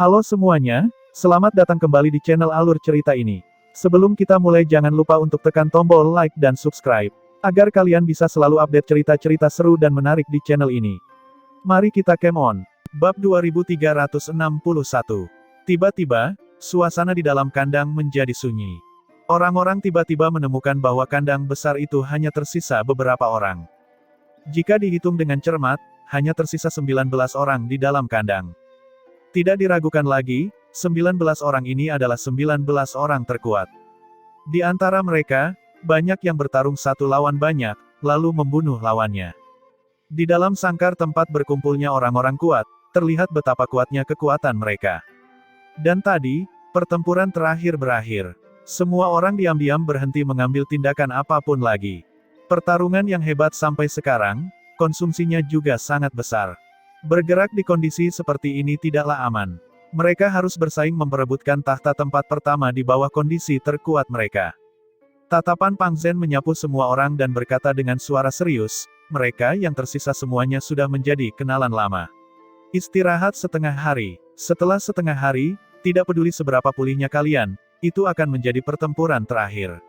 Halo semuanya, selamat datang kembali di channel Alur Cerita ini. Sebelum kita mulai jangan lupa untuk tekan tombol like dan subscribe, agar kalian bisa selalu update cerita-cerita seru dan menarik di channel ini. Mari kita game on. Bab 2361. Tiba-tiba, suasana di dalam kandang menjadi sunyi. Orang-orang tiba-tiba menemukan bahwa kandang besar itu hanya tersisa beberapa orang. Jika dihitung dengan cermat, hanya tersisa 19 orang di dalam kandang. Tidak diragukan lagi, 19 orang ini adalah 19 orang terkuat. Di antara mereka, banyak yang bertarung satu lawan banyak, lalu membunuh lawannya. Di dalam sangkar tempat berkumpulnya orang-orang kuat, terlihat betapa kuatnya kekuatan mereka. Dan tadi, pertempuran terakhir berakhir. Semua orang diam-diam berhenti mengambil tindakan apapun lagi. Pertarungan yang hebat sampai sekarang, konsumsinya juga sangat besar. Bergerak di kondisi seperti ini tidaklah aman. Mereka harus bersaing memperebutkan tahta tempat pertama di bawah kondisi terkuat mereka. Tatapan Pang Zhen menyapu semua orang dan berkata dengan suara serius, mereka yang tersisa semuanya sudah menjadi kenalan lama. Istirahat setengah hari. Setelah setengah hari, tidak peduli seberapa pulihnya kalian, itu akan menjadi pertempuran terakhir.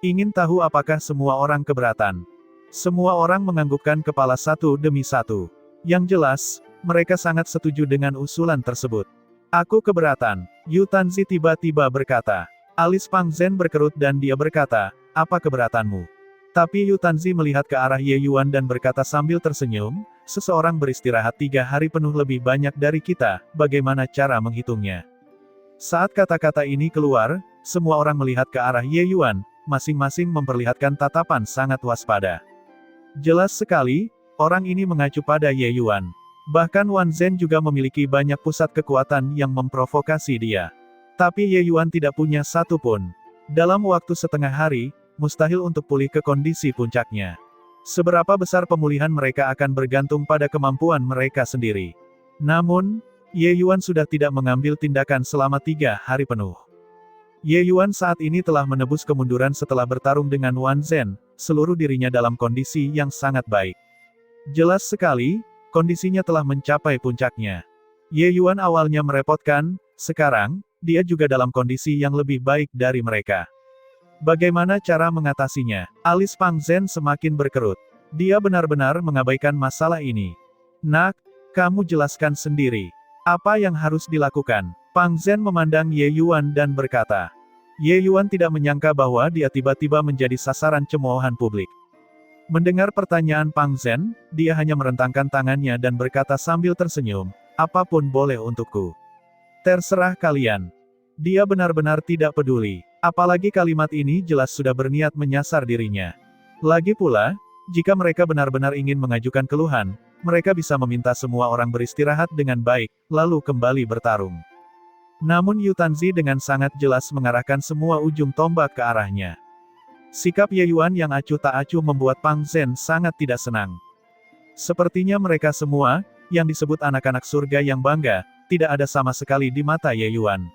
Ingin tahu apakah semua orang keberatan? Semua orang menganggukkan kepala satu demi satu. Yang jelas, mereka sangat setuju dengan usulan tersebut. Aku keberatan, Yu Tanzi tiba-tiba berkata. Alis Pang Zhen berkerut dan dia berkata, apa keberatanmu? Tapi Yu Tanzi melihat ke arah Ye Yuan dan berkata sambil tersenyum, seseorang beristirahat 3 hari penuh lebih banyak dari kita, bagaimana cara menghitungnya? Saat kata-kata ini keluar, semua orang melihat ke arah Ye Yuan, masing-masing memperlihatkan tatapan sangat waspada. Jelas sekali, orang ini mengacu pada Ye Yuan. Bahkan Wan Zhen juga memiliki banyak pusat kekuatan yang memprovokasi dia. Tapi Ye Yuan tidak punya satu pun. Dalam waktu setengah hari, mustahil untuk pulih ke kondisi puncaknya. Seberapa besar pemulihan mereka akan bergantung pada kemampuan mereka sendiri. Namun, Ye Yuan sudah tidak mengambil tindakan selama 3 hari penuh. Ye Yuan saat ini telah menebus kemunduran setelah bertarung dengan Wan Zhen, seluruh dirinya dalam kondisi yang sangat baik. Jelas sekali, kondisinya telah mencapai puncaknya. Ye Yuan awalnya merepotkan, sekarang, dia juga dalam kondisi yang lebih baik dari mereka. Bagaimana cara mengatasinya? Alis Pang Zhen semakin berkerut. Dia benar-benar mengabaikan masalah ini. Nak, kamu jelaskan sendiri. Apa yang harus dilakukan? Pang Zhen memandang Ye Yuan dan berkata. Ye Yuan tidak menyangka bahwa dia tiba-tiba menjadi sasaran cemoohan publik. Mendengar pertanyaan Pang Zhen, dia hanya merentangkan tangannya dan berkata sambil tersenyum, apapun boleh untukku. Terserah kalian. Dia benar-benar tidak peduli. Apalagi kalimat ini jelas sudah berniat menyasar dirinya. Lagi pula, jika mereka benar-benar ingin mengajukan keluhan, mereka bisa meminta semua orang beristirahat dengan baik, lalu kembali bertarung. Namun Yu Tanzi dengan sangat jelas mengarahkan semua ujung tombak ke arahnya. Sikap Ye Yuan yang acuh tak acuh membuat Pang Zhen sangat tidak senang. Sepertinya mereka semua, yang disebut anak-anak surga yang bangga, tidak ada sama sekali di mata Ye Yuan.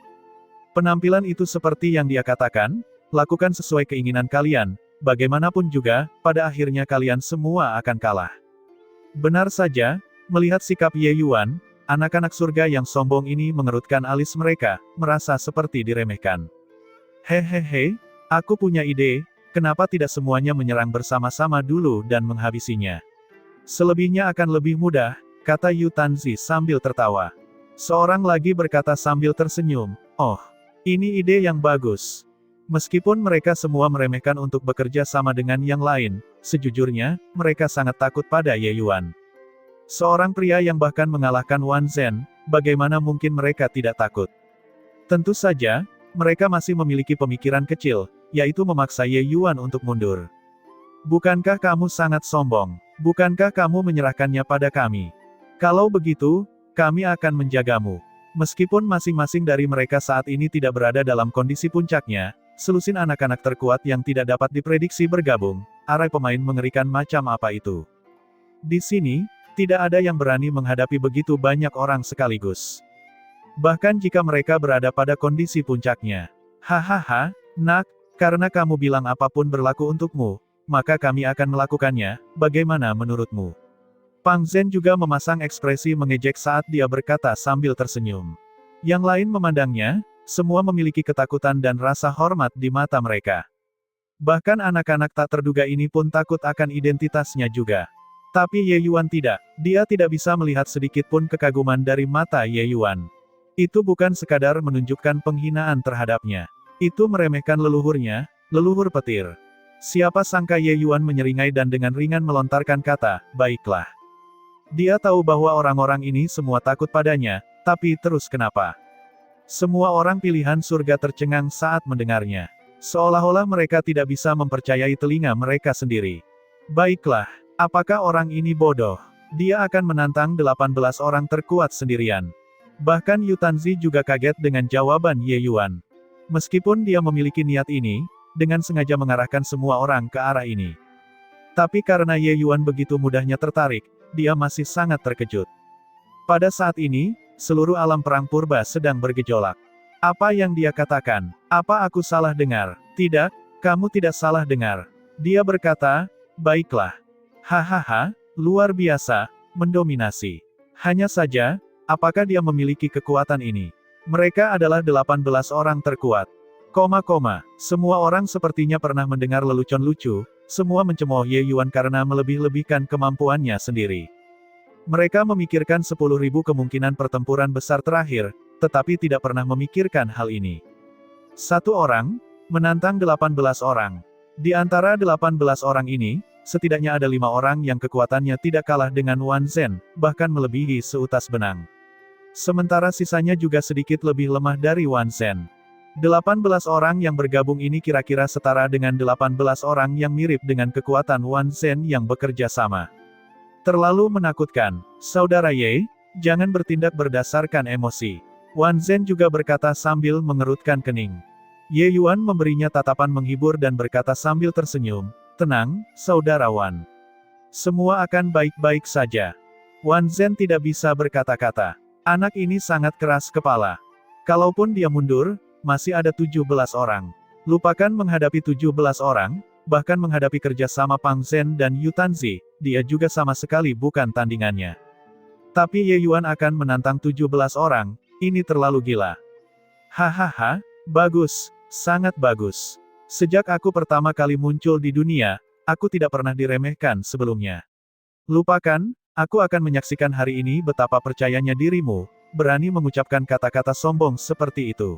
Penampilan itu seperti yang dia katakan, lakukan sesuai keinginan kalian, bagaimanapun juga, pada akhirnya kalian semua akan kalah. Benar saja, melihat sikap Ye Yuan, anak-anak surga yang sombong ini mengerutkan alis mereka, merasa seperti diremehkan. Hehehe, aku punya ide. Kenapa tidak semuanya menyerang bersama-sama dulu dan menghabisinya? Selebihnya akan lebih mudah, kata Yu Tanzi sambil tertawa. Seorang lagi berkata sambil tersenyum, oh, ini ide yang bagus. Meskipun mereka semua meremehkan untuk bekerja sama dengan yang lain, sejujurnya, mereka sangat takut pada Ye Yuan. Seorang pria yang bahkan mengalahkan Wan Zhen, bagaimana mungkin mereka tidak takut? Tentu saja, mereka masih memiliki pemikiran kecil, yaitu memaksa Ye Yuan untuk mundur. Bukankah kamu sangat sombong? Bukankah kamu menyerahkannya pada kami? Kalau begitu, kami akan menjagamu. Meskipun masing-masing dari mereka saat ini tidak berada dalam kondisi puncaknya, selusin anak-anak terkuat yang tidak dapat diprediksi bergabung, arai pemain mengerikan macam apa itu. Di sini, tidak ada yang berani menghadapi begitu banyak orang sekaligus. Bahkan jika mereka berada pada kondisi puncaknya. Hahaha, nak, karena kamu bilang apapun berlaku untukmu, maka kami akan melakukannya, bagaimana menurutmu? Pang Zhen juga memasang ekspresi mengejek saat dia berkata sambil tersenyum. Yang lain memandangnya, semua memiliki ketakutan dan rasa hormat di mata mereka. Bahkan anak-anak tak terduga ini pun takut akan identitasnya juga. Tapi Ye Yuan tidak. Dia tidak bisa melihat sedikit pun kekaguman dari mata Ye Yuan. Itu bukan sekadar menunjukkan penghinaan terhadapnya. Itu meremehkan leluhurnya, leluhur petir. Siapa sangka Ye Yuan menyeringai dan dengan ringan melontarkan kata, "Baiklah." Dia tahu bahwa orang-orang ini semua takut padanya, tapi terus kenapa? Semua orang pilihan surga tercengang saat mendengarnya. Seolah-olah mereka tidak bisa mempercayai telinga mereka sendiri. Baiklah, apakah orang ini bodoh? Dia akan menantang 18 orang terkuat sendirian. Bahkan Yu Tanzi juga kaget dengan jawaban Ye Yuan. Meskipun dia memiliki niat ini, dengan sengaja mengarahkan semua orang ke arah ini. Tapi karena Ye Yuan begitu mudahnya tertarik, dia masih sangat terkejut. Pada saat ini, seluruh alam perang purba sedang bergejolak. Apa yang dia katakan? Apa aku salah dengar? Tidak, kamu tidak salah dengar. Dia berkata, "Baiklah. Hahaha, luar biasa, mendominasi. Hanya saja, apakah dia memiliki kekuatan ini? Mereka adalah 18 orang terkuat." Semua orang sepertinya pernah mendengar lelucon lucu, semua mencemooh Ye Yuan karena melebih-lebihkan kemampuannya sendiri. Mereka memikirkan 10.000 kemungkinan pertempuran besar terakhir, tetapi tidak pernah memikirkan hal ini. Satu orang, menantang 18 orang. Di antara 18 orang ini, setidaknya ada 5 orang yang kekuatannya tidak kalah dengan Wan Zhen, bahkan melebihi seutas benang. Sementara sisanya juga sedikit lebih lemah dari Wan Zhen. 18 orang yang bergabung ini kira-kira setara dengan 18 orang yang mirip dengan kekuatan Wan Zhen yang bekerja sama. Terlalu menakutkan. Saudara Ye, jangan bertindak berdasarkan emosi. Wan Zhen juga berkata sambil mengerutkan kening. Ye Yuan memberinya tatapan menghibur dan berkata sambil tersenyum, "Tenang, Saudara Wan. Semua akan baik-baik saja." Wan Zhen tidak bisa berkata-kata. Anak ini sangat keras kepala. Kalaupun dia mundur, masih ada 17 orang. Lupakan menghadapi 17 orang, bahkan menghadapi kerjasama Pang Zhen dan Yu Tanzi, dia juga sama sekali bukan tandingannya. Tapi Ye Yuan akan menantang 17 orang, ini terlalu gila. Hahaha, bagus, sangat bagus. Sejak aku pertama kali muncul di dunia, aku tidak pernah diremehkan sebelumnya. Lupakan, aku akan menyaksikan hari ini betapa percayanya dirimu, berani mengucapkan kata-kata sombong seperti itu.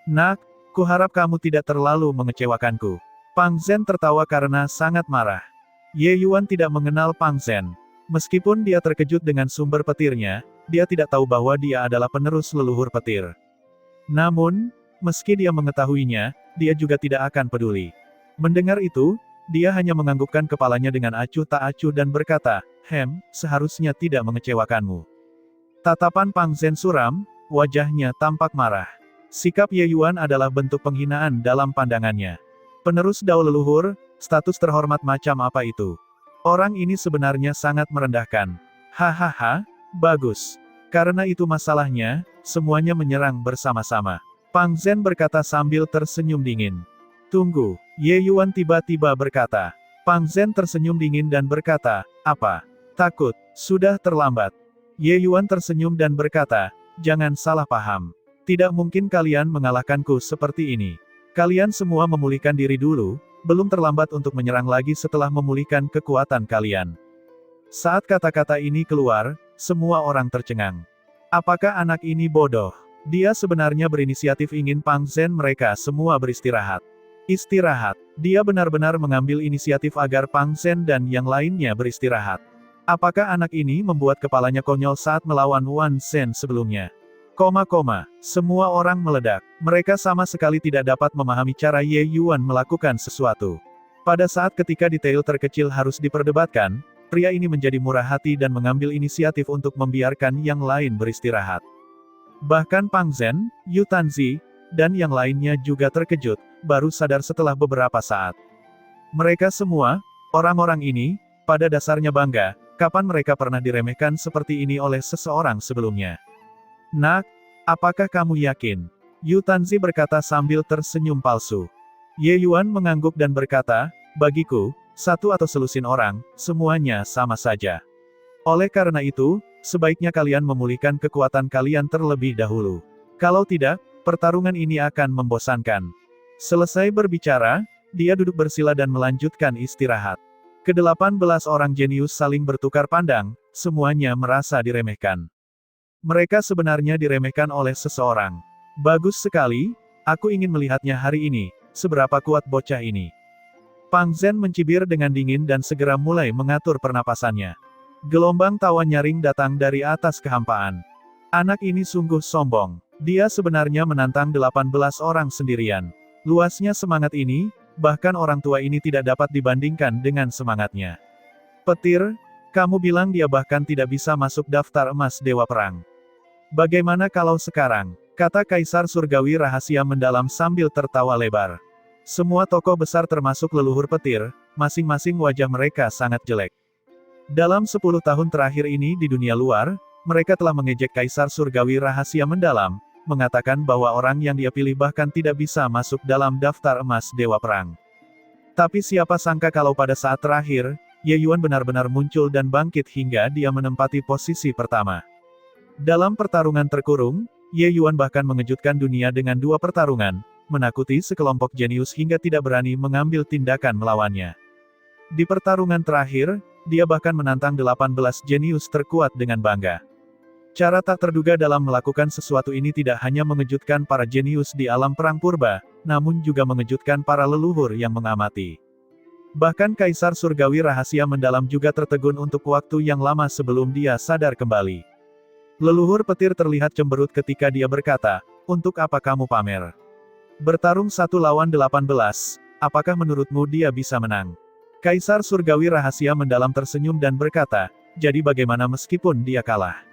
Nak, kuharap kamu tidak terlalu mengecewakanku. Pang Zhen tertawa karena sangat marah. Ye Yuan tidak mengenal Pang Zhen. Meskipun dia terkejut dengan sumber petirnya, dia tidak tahu bahwa dia adalah penerus leluhur petir. Namun, meski dia mengetahuinya, dia juga tidak akan peduli. Mendengar itu, dia hanya menganggukkan kepalanya dengan acuh tak acuh dan berkata, seharusnya tidak mengecewakanmu." Tatapan Pang Zhen suram, wajahnya tampak marah. Sikap Ye Yuan adalah bentuk penghinaan dalam pandangannya. Penerus dao leluhur, status terhormat macam apa itu? Orang ini sebenarnya sangat merendahkan. Hahaha, bagus. Karena itu masalahnya, semuanya menyerang bersama-sama. Pang Zhen berkata sambil tersenyum dingin. Tunggu, Ye Yuan tiba-tiba berkata. Pang Zhen tersenyum dingin dan berkata, "Apa? Takut? Sudah terlambat." Ye Yuan tersenyum dan berkata, "Jangan salah paham. Tidak mungkin kalian mengalahkanku seperti ini. Kalian semua memulihkan diri dulu, belum terlambat untuk menyerang lagi setelah memulihkan kekuatan kalian." Saat kata-kata ini keluar, semua orang tercengang. Apakah anak ini bodoh? Dia sebenarnya berinisiatif ingin Pang Zhen mereka semua beristirahat. Istirahat. Dia benar-benar mengambil inisiatif agar Pang Zhen dan yang lainnya beristirahat. Apakah anak ini membuat kepalanya konyol saat melawan Wan Zhen sebelumnya? Semua orang meledak. Mereka sama sekali tidak dapat memahami cara Ye Yuan melakukan sesuatu. Pada saat ketika detail terkecil harus diperdebatkan, pria ini menjadi murah hati dan mengambil inisiatif untuk membiarkan yang lain beristirahat. Bahkan Pang Zhen, Yu Tanzi, dan yang lainnya juga terkejut, baru sadar setelah beberapa saat. Mereka semua, orang-orang ini, pada dasarnya bangga, kapan mereka pernah diremehkan seperti ini oleh seseorang sebelumnya. Nak, apakah kamu yakin? Yu Tanzi berkata sambil tersenyum palsu. Ye Yuan mengangguk dan berkata, "Bagiku, satu atau selusin orang, semuanya sama saja. Oleh karena itu, sebaiknya kalian memulihkan kekuatan kalian terlebih dahulu. Kalau tidak, pertarungan ini akan membosankan. Selesai berbicara, dia duduk bersila dan melanjutkan istirahat. Ke-18 orang jenius saling bertukar pandang, semuanya merasa diremehkan. Mereka sebenarnya diremehkan oleh seseorang. Bagus sekali, aku ingin melihatnya hari ini, seberapa kuat bocah ini. Pang Zhen mencibir dengan dingin dan segera mulai mengatur pernapasannya. Gelombang tawa nyaring datang dari atas kehampaan. Anak ini sungguh sombong. Dia sebenarnya menantang 18 orang sendirian. Luasnya semangat ini, bahkan orang tua ini tidak dapat dibandingkan dengan semangatnya. Petir, kamu bilang dia bahkan tidak bisa masuk daftar emas Dewa Perang. Bagaimana kalau sekarang? Kata Kaisar Surgawi rahasia mendalam sambil tertawa lebar. Semua tokoh besar termasuk leluhur petir, masing-masing wajah mereka sangat jelek. Dalam 10 tahun terakhir ini di dunia luar, mereka telah mengejek Kaisar Surgawi rahasia mendalam, mengatakan bahwa orang yang dia pilih bahkan tidak bisa masuk dalam daftar emas Dewa Perang. Tapi siapa sangka kalau pada saat terakhir, Ye Yuan benar-benar muncul dan bangkit hingga dia menempati posisi pertama. Dalam pertarungan terkurung, Ye Yuan bahkan mengejutkan dunia dengan 2 pertarungan, menakuti sekelompok jenius hingga tidak berani mengambil tindakan melawannya. Di pertarungan terakhir, dia bahkan menantang 18 jenius terkuat dengan bangga. Cara tak terduga dalam melakukan sesuatu ini tidak hanya mengejutkan para jenius di alam perang purba, namun juga mengejutkan para leluhur yang mengamati. Bahkan Kaisar Surgawi rahasia mendalam juga tertegun untuk waktu yang lama sebelum dia sadar kembali. Leluhur petir terlihat cemberut ketika dia berkata, "Untuk apa kamu pamer? Bertarung 1 lawan 18, apakah menurutmu dia bisa menang?" Kaisar Surgawi rahasia mendalam tersenyum dan berkata, "Jadi bagaimana meskipun dia kalah?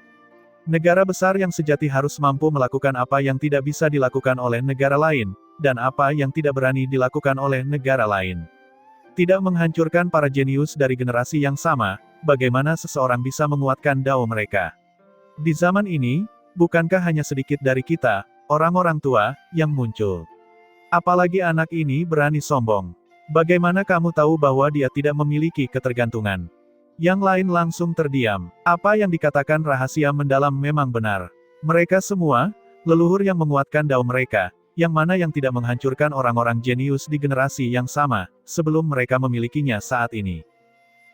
Negara besar yang sejati harus mampu melakukan apa yang tidak bisa dilakukan oleh negara lain, dan apa yang tidak berani dilakukan oleh negara lain. Tidak menghancurkan para jenius dari generasi yang sama, bagaimana seseorang bisa menguatkan dao mereka? Di zaman ini, bukankah hanya sedikit dari kita, orang-orang tua, yang muncul? Apalagi anak ini berani sombong. Bagaimana kamu tahu bahwa dia tidak memiliki ketergantungan?" Yang lain langsung terdiam. Apa yang dikatakan rahasia mendalam memang benar. Mereka semua, leluhur yang menguatkan dao mereka, yang mana yang tidak menghancurkan orang-orang jenius di generasi yang sama, sebelum mereka memilikinya saat ini.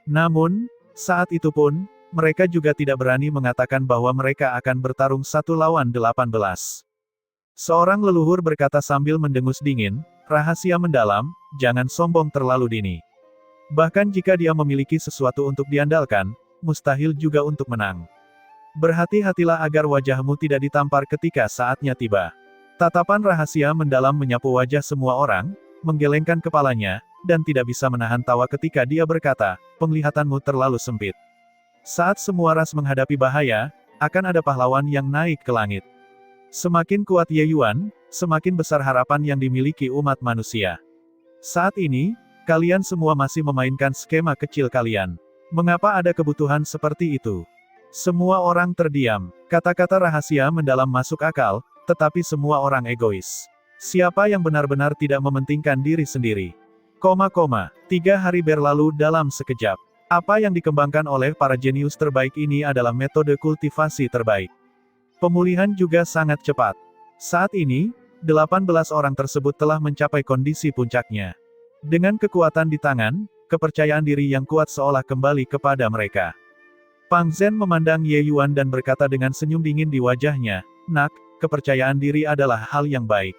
Namun, saat itu pun, mereka juga tidak berani mengatakan bahwa mereka akan bertarung 1 lawan 18. Seorang leluhur berkata sambil mendengus dingin, "Rahasia mendalam, jangan sombong terlalu dini. Bahkan jika dia memiliki sesuatu untuk diandalkan, mustahil juga untuk menang. Berhati-hatilah agar wajahmu tidak ditampar ketika saatnya tiba." Tatapan rahasia mendalam menyapu wajah semua orang, menggelengkan kepalanya, dan tidak bisa menahan tawa ketika dia berkata, "Penglihatanmu terlalu sempit. Saat semua ras menghadapi bahaya, akan ada pahlawan yang naik ke langit. Semakin kuat Ye Yuan, semakin besar harapan yang dimiliki umat manusia. Saat ini, kalian semua masih memainkan skema kecil kalian. Mengapa ada kebutuhan seperti itu?" Semua orang terdiam. Kata-kata rahasia mendalam masuk akal, tetapi semua orang egois. Siapa yang benar-benar tidak mementingkan diri sendiri? 3 hari berlalu dalam sekejap. Apa yang dikembangkan oleh para jenius terbaik ini adalah metode kultivasi terbaik. Pemulihan juga sangat cepat. Saat ini, 18 orang tersebut telah mencapai kondisi puncaknya. Dengan kekuatan di tangan, kepercayaan diri yang kuat seolah kembali kepada mereka. Pang Zhen memandang Ye Yuan dan berkata dengan senyum dingin di wajahnya, "Nak, kepercayaan diri adalah hal yang baik.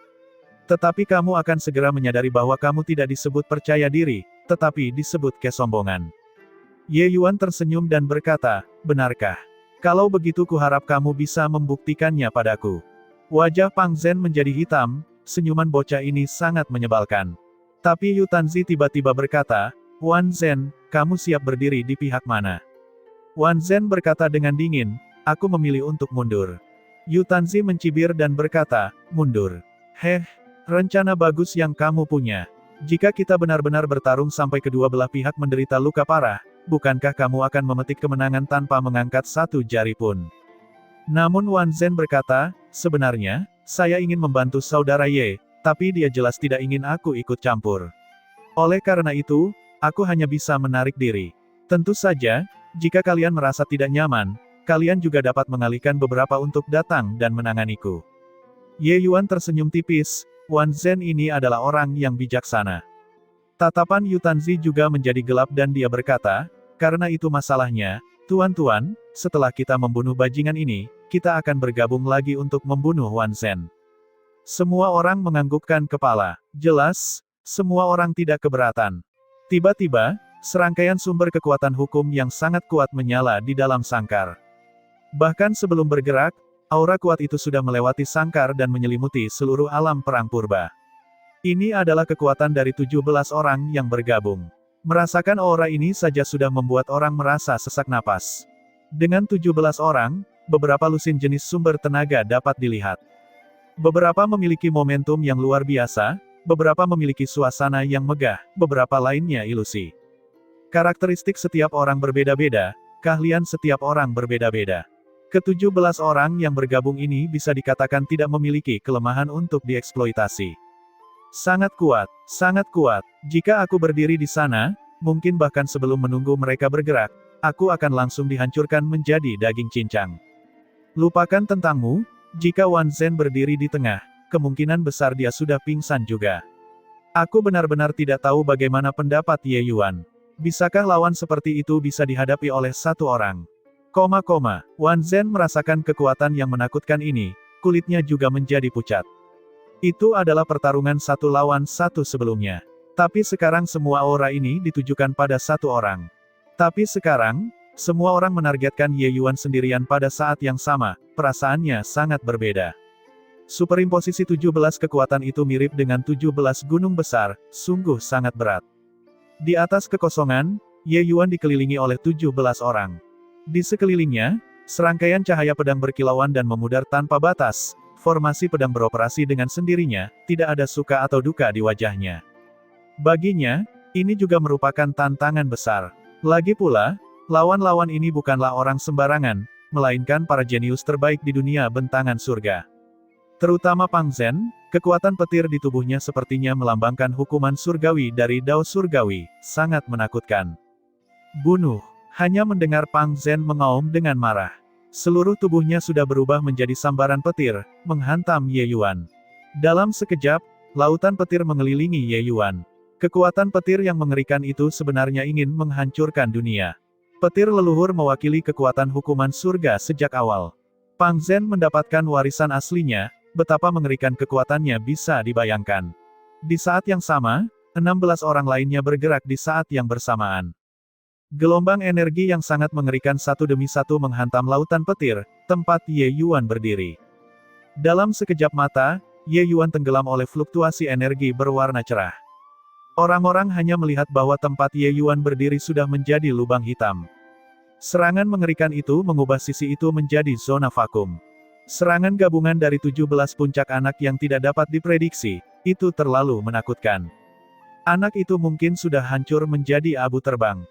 Tetapi kamu akan segera menyadari bahwa kamu tidak disebut percaya diri, tetapi disebut kesombongan." Ye Yuan tersenyum dan berkata, "Benarkah? Kalau begitu kuharap kamu bisa membuktikannya padaku." Wajah Pang Zhen menjadi hitam, senyuman bocah ini sangat menyebalkan. Tapi Yu Tanzi tiba-tiba berkata, "Wan Zhen, kamu siap berdiri di pihak mana?" Wan Zhen berkata dengan dingin, "Aku memilih untuk mundur." Yu Tanzi mencibir dan berkata, "Mundur? Heh, rencana bagus yang kamu punya. Jika kita benar-benar bertarung sampai kedua belah pihak menderita luka parah, bukankah kamu akan memetik kemenangan tanpa mengangkat 1 jari pun?" Namun Wan Zhen berkata, "Sebenarnya, saya ingin membantu saudara Ye, tapi dia jelas tidak ingin aku ikut campur. Oleh karena itu, aku hanya bisa menarik diri. Tentu saja, jika kalian merasa tidak nyaman, kalian juga dapat mengalihkan beberapa untuk datang dan menanganiku." Ye Yuan tersenyum tipis, Wan Zhen ini adalah orang yang bijaksana. Tatapan Yu Tanzi juga menjadi gelap dan dia berkata, karena itu masalahnya, tuan-tuan, setelah kita membunuh bajingan ini, kita akan bergabung lagi untuk membunuh Wan Zhen. Semua orang menganggukkan kepala. Jelas, semua orang tidak keberatan. Tiba-tiba, serangkaian sumber kekuatan hukum yang sangat kuat menyala di dalam sangkar. Bahkan sebelum bergerak, aura kuat itu sudah melewati sangkar dan menyelimuti seluruh alam perang purba. Ini adalah kekuatan dari 17 orang yang bergabung. Merasakan aura ini saja sudah membuat orang merasa sesak napas. Dengan 17 orang, beberapa lusin jenis sumber tenaga dapat dilihat. Beberapa memiliki momentum yang luar biasa, beberapa memiliki suasana yang megah, beberapa lainnya ilusi. Karakteristik setiap orang berbeda-beda, keahlian setiap orang berbeda-beda. Ke-17 orang yang bergabung ini bisa dikatakan tidak memiliki kelemahan untuk dieksploitasi. Sangat kuat, sangat kuat. Jika aku berdiri di sana, mungkin bahkan sebelum menunggu mereka bergerak, aku akan langsung dihancurkan menjadi daging cincang. Lupakan tentangmu, jika Wan Zhen berdiri di tengah, kemungkinan besar dia sudah pingsan juga. Aku benar-benar tidak tahu bagaimana pendapat Ye Yuan. Bisakah lawan seperti itu bisa dihadapi oleh satu orang? Wan Zhen merasakan kekuatan yang menakutkan ini, kulitnya juga menjadi pucat. Itu adalah pertarungan satu lawan satu sebelumnya. Tapi sekarang semua aura ini ditujukan pada satu orang. Tapi sekarang, semua orang menargetkan Ye Yuan sendirian pada saat yang sama, perasaannya sangat berbeda. Superimposisi 17 kekuatan itu mirip dengan 17 gunung besar, sungguh sangat berat. Di atas kekosongan, Ye Yuan dikelilingi oleh 17 orang. Di sekelilingnya, serangkaian cahaya pedang berkilauan dan memudar tanpa batas. Formasi pedang beroperasi dengan sendirinya, tidak ada suka atau duka di wajahnya. Baginya, ini juga merupakan tantangan besar. Lagi pula, lawan-lawan ini bukanlah orang sembarangan, melainkan para jenius terbaik di dunia bentangan surga. Terutama Pang Zhen, kekuatan petir di tubuhnya sepertinya melambangkan hukuman surgawi dari Dao surgawi, sangat menakutkan. Bunuh. Hanya mendengar Pang Zhen mengaum dengan marah. Seluruh tubuhnya sudah berubah menjadi sambaran petir, menghantam Ye Yuan. Dalam sekejap, lautan petir mengelilingi Ye Yuan. Kekuatan petir yang mengerikan itu sebenarnya ingin menghancurkan dunia. Petir leluhur mewakili kekuatan hukuman surga sejak awal. Pang Zhen mendapatkan warisan aslinya, betapa mengerikan kekuatannya bisa dibayangkan. Di saat yang sama, 16 orang lainnya bergerak di saat yang bersamaan. Gelombang energi yang sangat mengerikan satu demi satu menghantam lautan petir, tempat Ye Yuan berdiri. Dalam sekejap mata, Ye Yuan tenggelam oleh fluktuasi energi berwarna cerah. Orang-orang hanya melihat bahwa tempat Ye Yuan berdiri sudah menjadi lubang hitam. Serangan mengerikan itu mengubah sisi itu menjadi zona vakum. Serangan gabungan dari 17 puncak anak yang tidak dapat diprediksi, itu terlalu menakutkan. Anak itu mungkin sudah hancur menjadi abu terbang.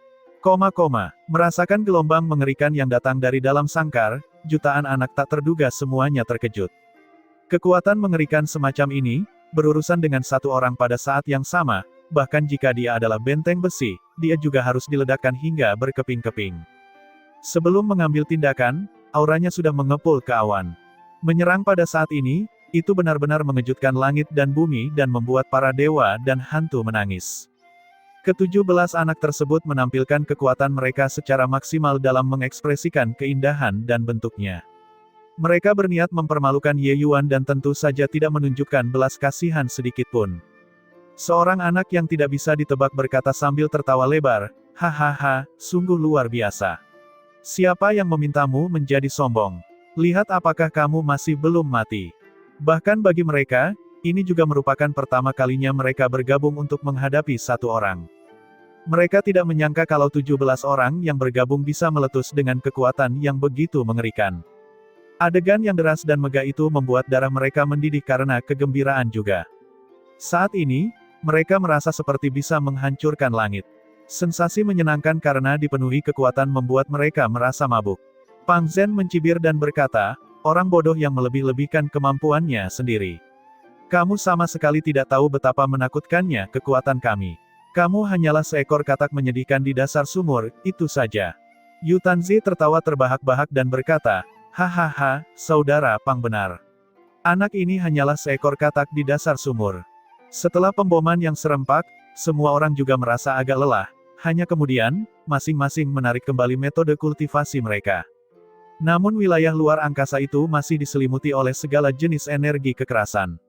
Merasakan gelombang mengerikan yang datang dari dalam sangkar, jutaan anak tak terduga semuanya terkejut. Kekuatan mengerikan semacam ini, berurusan dengan satu orang pada saat yang sama, bahkan jika dia adalah benteng besi, dia juga harus diledakkan hingga berkeping-keping. Sebelum mengambil tindakan, auranya sudah mengepul ke awan. Menyerang pada saat ini, itu benar-benar mengejutkan langit dan bumi dan membuat para dewa dan hantu menangis. Ke-17 anak tersebut menampilkan kekuatan mereka secara maksimal dalam mengekspresikan keindahan dan bentuknya. Mereka berniat mempermalukan Ye Yuan dan tentu saja tidak menunjukkan belas kasihan sedikitpun. Seorang anak yang tidak bisa ditebak berkata sambil tertawa lebar, "Hahaha, sungguh luar biasa. Siapa yang memintamu menjadi sombong? Lihat apakah kamu masih belum mati." Bahkan bagi mereka, ini juga merupakan pertama kalinya mereka bergabung untuk menghadapi satu orang. Mereka tidak menyangka kalau 17 orang yang bergabung bisa meletus dengan kekuatan yang begitu mengerikan. Adegan yang deras dan megah itu membuat darah mereka mendidih karena kegembiraan juga. Saat ini, mereka merasa seperti bisa menghancurkan langit. Sensasi menyenangkan karena dipenuhi kekuatan membuat mereka merasa mabuk. Pang Zhen mencibir dan berkata, orang bodoh yang melebih-lebihkan kemampuannya sendiri. Kamu sama sekali tidak tahu betapa menakutkannya kekuatan kami. Kamu hanyalah seekor katak menyedihkan di dasar sumur, itu saja. Yu Tanzi tertawa terbahak-bahak dan berkata, hahaha, saudara Pang benar. Anak ini hanyalah seekor katak di dasar sumur. Setelah pemboman yang serempak, semua orang juga merasa agak lelah. Hanya kemudian, masing-masing menarik kembali metode kultivasi mereka. Namun wilayah luar angkasa itu masih diselimuti oleh segala jenis energi kekerasan.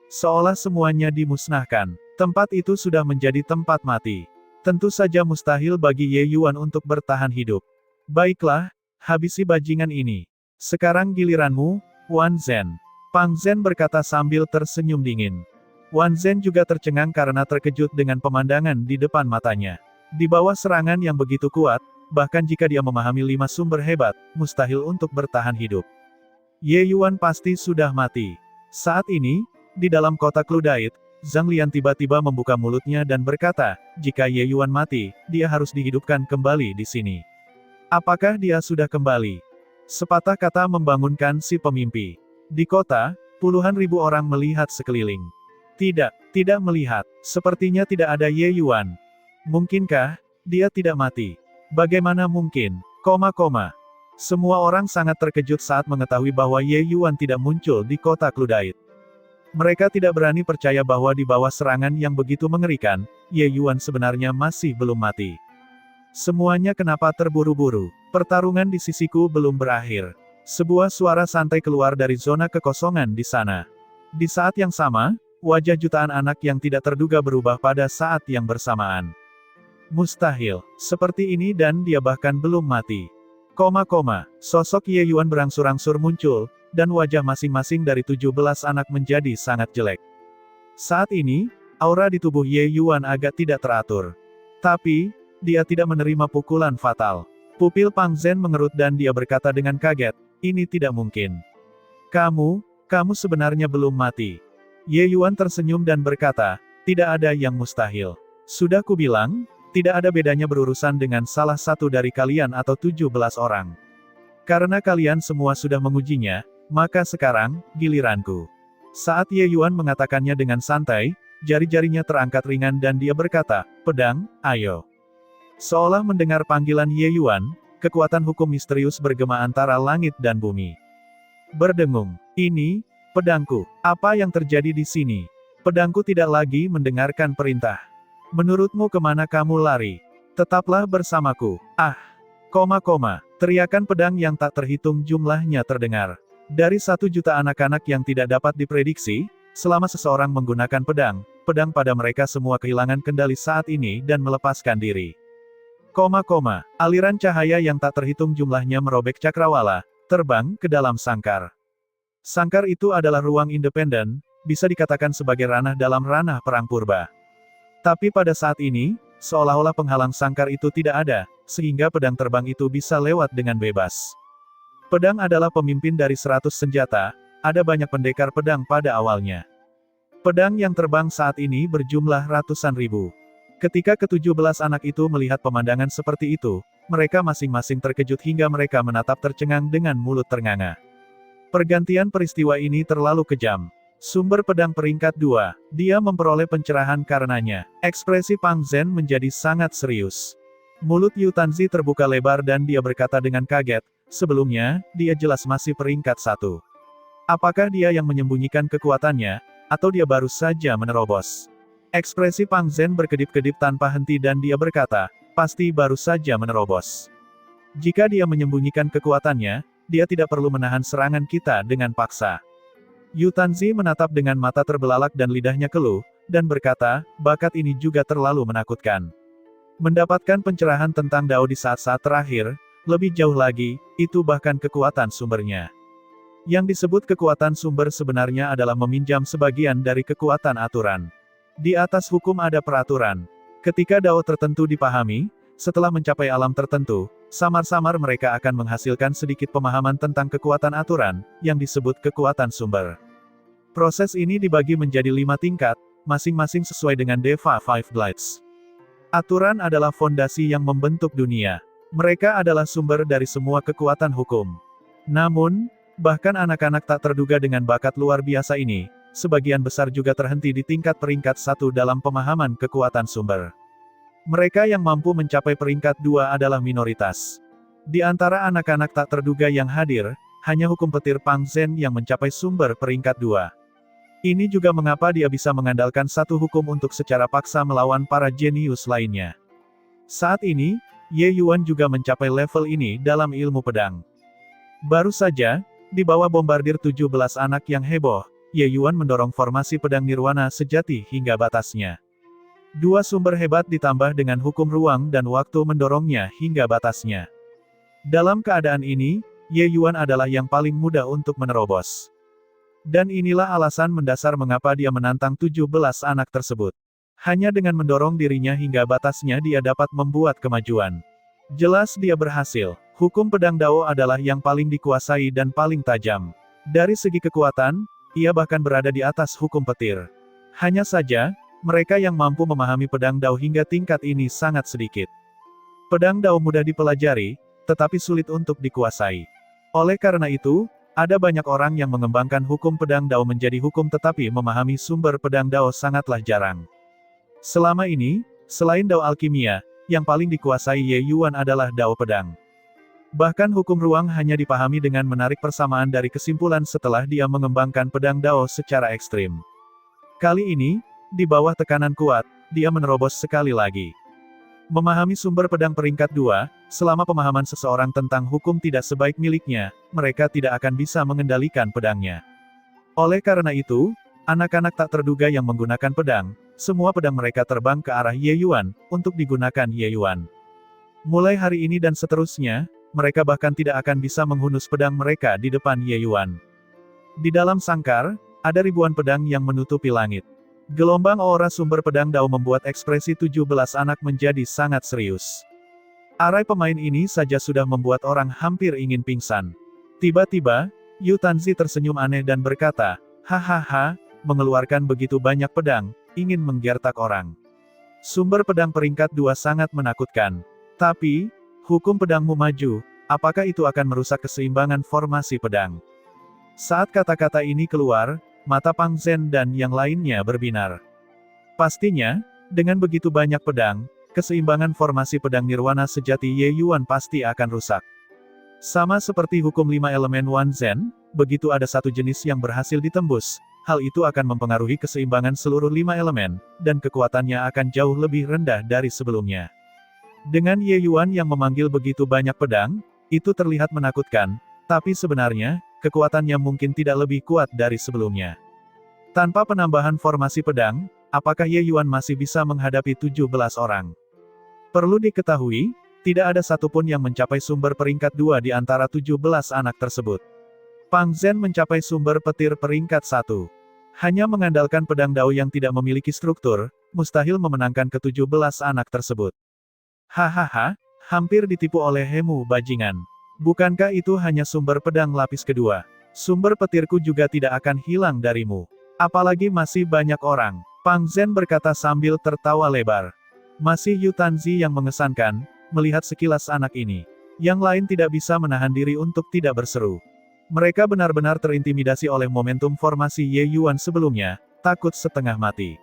Seolah semuanya dimusnahkan. Tempat itu sudah menjadi tempat mati. Tentu saja mustahil bagi Ye Yuan untuk bertahan hidup. Baiklah, habisi bajingan ini. Sekarang giliranmu, Wan Zhen. Pang Zhen berkata sambil tersenyum dingin. Wan Zhen juga tercengang karena terkejut dengan pemandangan di depan matanya. Di bawah serangan yang begitu kuat, bahkan jika dia memahami 5 sumber hebat, mustahil untuk bertahan hidup. Ye Yuan pasti sudah mati. Saat ini, di dalam kota Cludite, Zhang Lian tiba-tiba membuka mulutnya dan berkata, jika Ye Yuan mati, dia harus dihidupkan kembali di sini. Apakah dia sudah kembali? Sepatah kata membangunkan si pemimpi. Di kota, puluhan ribu orang melihat sekeliling. Tidak melihat. Sepertinya tidak ada Ye Yuan. Mungkinkah dia tidak mati? Bagaimana mungkin? Semua orang sangat terkejut saat mengetahui bahwa Ye Yuan tidak muncul di kota Cludite. Mereka tidak berani percaya bahwa di bawah serangan yang begitu mengerikan, Ye Yuan sebenarnya masih belum mati. Semuanya kenapa terburu-buru? Pertarungan di sisiku belum berakhir. Sebuah suara santai keluar dari zona kekosongan di sana. Di saat yang sama, wajah jutaan anak yang tidak terduga berubah pada saat yang bersamaan. Mustahil, seperti ini dan dia bahkan belum mati. Sosok Ye Yuan berangsur-angsur muncul, dan wajah masing-masing dari 17 anak menjadi sangat jelek. Saat ini, aura di tubuh Ye Yuan agak tidak teratur. Tapi, dia tidak menerima pukulan fatal. Pupil Pang Zhen mengerut dan dia berkata dengan kaget, ini tidak mungkin. Kamu sebenarnya belum mati. Ye Yuan tersenyum dan berkata, tidak ada yang mustahil. Sudah kubilang, tidak ada bedanya berurusan dengan salah satu dari kalian atau 17 orang. Karena kalian semua sudah mengujinya, maka sekarang, giliranku. Saat Ye Yuan mengatakannya dengan santai, jari-jarinya terangkat ringan dan dia berkata, pedang, ayo. Seolah mendengar panggilan Ye Yuan, kekuatan hukum misterius bergema antara langit dan bumi. Berdengung, ini, pedangku. Apa yang terjadi di sini? Pedangku tidak lagi mendengarkan perintah. Menurutmu kemana kamu lari? Tetaplah bersamaku. Teriakan pedang yang tak terhitung jumlahnya terdengar. Dari 1 juta anak-anak yang tidak dapat diprediksi, selama seseorang menggunakan pedang pada mereka semua kehilangan kendali saat ini dan melepaskan diri. Aliran cahaya yang tak terhitung jumlahnya merobek cakrawala, terbang ke dalam sangkar. Sangkar itu adalah ruang independen, bisa dikatakan sebagai ranah dalam ranah perang purba. Tapi pada saat ini, seolah-olah penghalang sangkar itu tidak ada, sehingga pedang terbang itu bisa lewat dengan bebas. Pedang adalah pemimpin dari 100 senjata, ada banyak pendekar pedang pada awalnya. Pedang yang terbang saat ini berjumlah ratusan ribu. Ketika ke-17 anak itu melihat pemandangan seperti itu, mereka masing-masing terkejut hingga mereka menatap tercengang dengan mulut ternganga. Pergantian peristiwa ini terlalu kejam. Sumber pedang peringkat 2, dia memperoleh pencerahan karenanya. Ekspresi Pang Zhen menjadi sangat serius. Mulut Yu Tanzi terbuka lebar dan dia berkata dengan kaget, sebelumnya, dia jelas masih peringkat 1. Apakah dia yang menyembunyikan kekuatannya, atau dia baru saja menerobos? Ekspresi Pang Zhen berkedip-kedip tanpa henti dan dia berkata, pasti baru saja menerobos. Jika dia menyembunyikan kekuatannya, dia tidak perlu menahan serangan kita dengan paksa. Yu Tanzi menatap dengan mata terbelalak dan lidahnya keluh, dan berkata, bakat ini juga terlalu menakutkan. Mendapatkan pencerahan tentang Dao di saat-saat terakhir, lebih jauh lagi, itu bahkan kekuatan sumbernya. Yang disebut kekuatan sumber sebenarnya adalah meminjam sebagian dari kekuatan aturan. Di atas hukum ada peraturan. Ketika Dao tertentu dipahami, setelah mencapai alam tertentu, samar-samar mereka akan menghasilkan sedikit pemahaman tentang kekuatan aturan, yang disebut kekuatan sumber. Proses ini dibagi menjadi 5 tingkat, masing-masing sesuai dengan Deva Five Blades. Aturan adalah fondasi yang membentuk dunia. Mereka adalah sumber dari semua kekuatan hukum. Namun, bahkan anak-anak tak terduga dengan bakat luar biasa ini, sebagian besar juga terhenti di tingkat peringkat 1 dalam pemahaman kekuatan sumber. Mereka yang mampu mencapai peringkat 2 adalah minoritas. Di antara anak-anak tak terduga yang hadir, hanya hukum petir Pang Zhen yang mencapai sumber peringkat 2. Ini juga mengapa dia bisa mengandalkan satu hukum untuk secara paksa melawan para jenius lainnya. Saat ini, Ye Yuan juga mencapai level ini dalam ilmu pedang. Baru saja, di bawah bombardir 17 anak yang heboh, Ye Yuan mendorong formasi pedang nirwana sejati hingga batasnya. Dua sumber hebat ditambah dengan hukum ruang dan waktu mendorongnya hingga batasnya. Dalam keadaan ini, Ye Yuan adalah yang paling mudah untuk menerobos. Dan inilah alasan mendasar mengapa dia menantang 17 anak tersebut. Hanya dengan mendorong dirinya hingga batasnya dia dapat membuat kemajuan. Jelas dia berhasil. Hukum pedang Dao adalah yang paling dikuasai dan paling tajam. Dari segi kekuatan, ia bahkan berada di atas hukum petir. Hanya saja, mereka yang mampu memahami pedang Dao hingga tingkat ini sangat sedikit. Pedang Dao mudah dipelajari, tetapi sulit untuk dikuasai. Oleh karena itu, ada banyak orang yang mengembangkan hukum pedang Dao menjadi hukum tetapi memahami sumber pedang Dao sangatlah jarang. Selama ini, selain Dao alkimia, yang paling dikuasai Ye Yuan adalah Dao pedang. Bahkan hukum ruang hanya dipahami dengan menarik persamaan dari kesimpulan setelah dia mengembangkan pedang Dao secara ekstrim. Kali ini, di bawah tekanan kuat, dia menerobos sekali lagi. Memahami sumber pedang peringkat 2, selama pemahaman seseorang tentang hukum tidak sebaik miliknya, mereka tidak akan bisa mengendalikan pedangnya. Oleh karena itu, anak-anak tak terduga yang menggunakan pedang, semua pedang mereka terbang ke arah Ye Yuan, untuk digunakan Ye Yuan. Mulai hari ini dan seterusnya, mereka bahkan tidak akan bisa menghunus pedang mereka di depan Ye Yuan. Di dalam sangkar, ada ribuan pedang yang menutupi langit. Gelombang aura sumber pedang Dao membuat ekspresi 17 anak menjadi sangat serius. Arai pemain ini saja sudah membuat orang hampir ingin pingsan. Tiba-tiba, Yu Tanzi tersenyum aneh dan berkata, "Hahaha, mengeluarkan begitu banyak pedang, ingin menggertak orang. Sumber pedang peringkat 2 sangat menakutkan. Tapi, hukum pedangmu maju, apakah itu akan merusak keseimbangan formasi pedang?" Saat kata-kata ini keluar, mata Pang Zhen dan yang lainnya berbinar. Pastinya, dengan begitu banyak pedang, keseimbangan formasi pedang nirwana sejati Ye Yuan pasti akan rusak. Sama seperti hukum 5 elemen Wan Zhen, begitu ada satu jenis yang berhasil ditembus, hal itu akan mempengaruhi keseimbangan seluruh 5 elemen, dan kekuatannya akan jauh lebih rendah dari sebelumnya. Dengan Ye Yuan yang memanggil begitu banyak pedang, itu terlihat menakutkan, tapi sebenarnya, kekuatannya mungkin tidak lebih kuat dari sebelumnya. Tanpa penambahan formasi pedang, apakah Ye Yuan masih bisa menghadapi 17 orang? Perlu diketahui, tidak ada satupun yang mencapai sumber peringkat 2 di antara 17 anak tersebut. Pang Zhen mencapai sumber petir peringkat 1. Hanya mengandalkan pedang Dao yang tidak memiliki struktur, mustahil memenangkan ke-17 anak tersebut. Hahaha, hampir ditipu oleh Hemu bajingan. Bukankah itu hanya sumber pedang lapis kedua? Sumber petirku juga tidak akan hilang darimu. Apalagi masih banyak orang. Pang Zhen berkata sambil tertawa lebar. Masih Yu Tanzi yang mengesankan, melihat sekilas anak ini. Yang lain tidak bisa menahan diri untuk tidak berseru. Mereka benar-benar terintimidasi oleh momentum formasi Ye Yuan sebelumnya, takut setengah mati.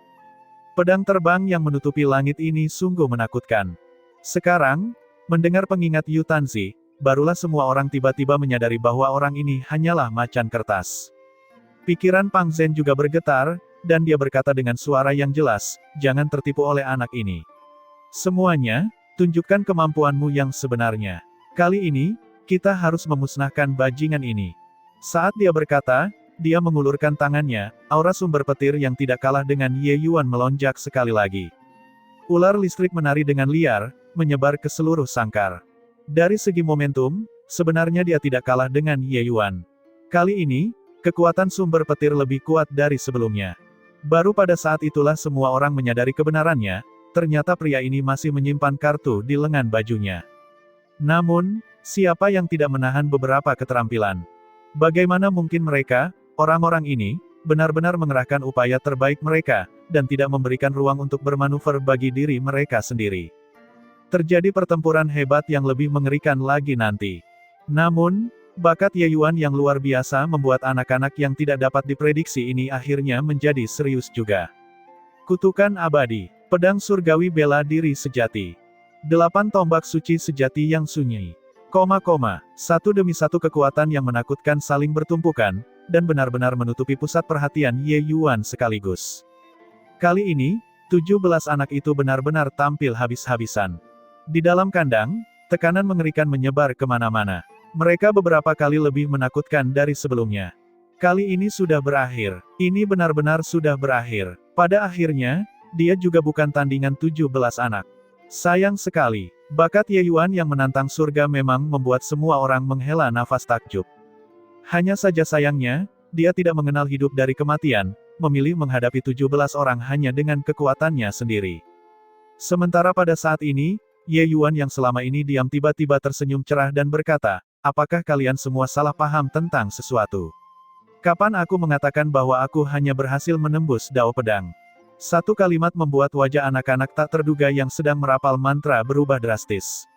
Pedang terbang yang menutupi langit ini sungguh menakutkan. Sekarang, mendengar pengingat Yu Tanzi, barulah semua orang tiba-tiba menyadari bahwa orang ini hanyalah macan kertas. Pikiran Pang Zhen juga bergetar, dan dia berkata dengan suara yang jelas, "Jangan tertipu oleh anak ini. Semuanya, tunjukkan kemampuanmu yang sebenarnya. Kali ini, kita harus memusnahkan bajingan ini." Saat dia berkata, dia mengulurkan tangannya, aura sumber petir yang tidak kalah dengan Ye Yuan melonjak sekali lagi. Ular listrik menari dengan liar, menyebar ke seluruh sangkar. Dari segi momentum, sebenarnya dia tidak kalah dengan Ye Yuan. Kali ini, kekuatan sumber petir lebih kuat dari sebelumnya. Baru pada saat itulah semua orang menyadari kebenarannya, ternyata pria ini masih menyimpan kartu di lengan bajunya. Namun, siapa yang tidak menahan beberapa keterampilan? Bagaimana mungkin mereka, orang-orang ini, benar-benar mengerahkan upaya terbaik mereka, dan tidak memberikan ruang untuk bermanuver bagi diri mereka sendiri? Terjadi pertempuran hebat yang lebih mengerikan lagi nanti. Namun, bakat Ye Yuan yang luar biasa membuat anak-anak yang tidak dapat diprediksi ini akhirnya menjadi serius juga. Kutukan abadi, pedang surgawi bela diri sejati. 8 tombak suci sejati yang sunyi. Satu demi satu kekuatan yang menakutkan saling bertumpukan, dan benar-benar menutupi pusat perhatian Ye Yuan sekaligus. Kali ini, 17 anak itu benar-benar tampil habis-habisan. Di dalam kandang, tekanan mengerikan menyebar kemana-mana. Mereka beberapa kali lebih menakutkan dari sebelumnya. Kali ini sudah berakhir. Ini benar-benar sudah berakhir. Pada akhirnya, dia juga bukan tandingan 17 anak. Sayang sekali, bakat Ye Yuan yang menantang surga memang membuat semua orang menghela nafas takjub. Hanya saja sayangnya, dia tidak mengenal hidup dari kematian, memilih menghadapi 17 orang hanya dengan kekuatannya sendiri. Sementara pada saat ini, Ye Yuan yang selama ini diam tiba-tiba tersenyum cerah dan berkata, apakah kalian semua salah paham tentang sesuatu? Kapan aku mengatakan bahwa aku hanya berhasil menembus dao pedang? Satu kalimat membuat wajah anak-anak tak terduga yang sedang merapal mantra berubah drastis.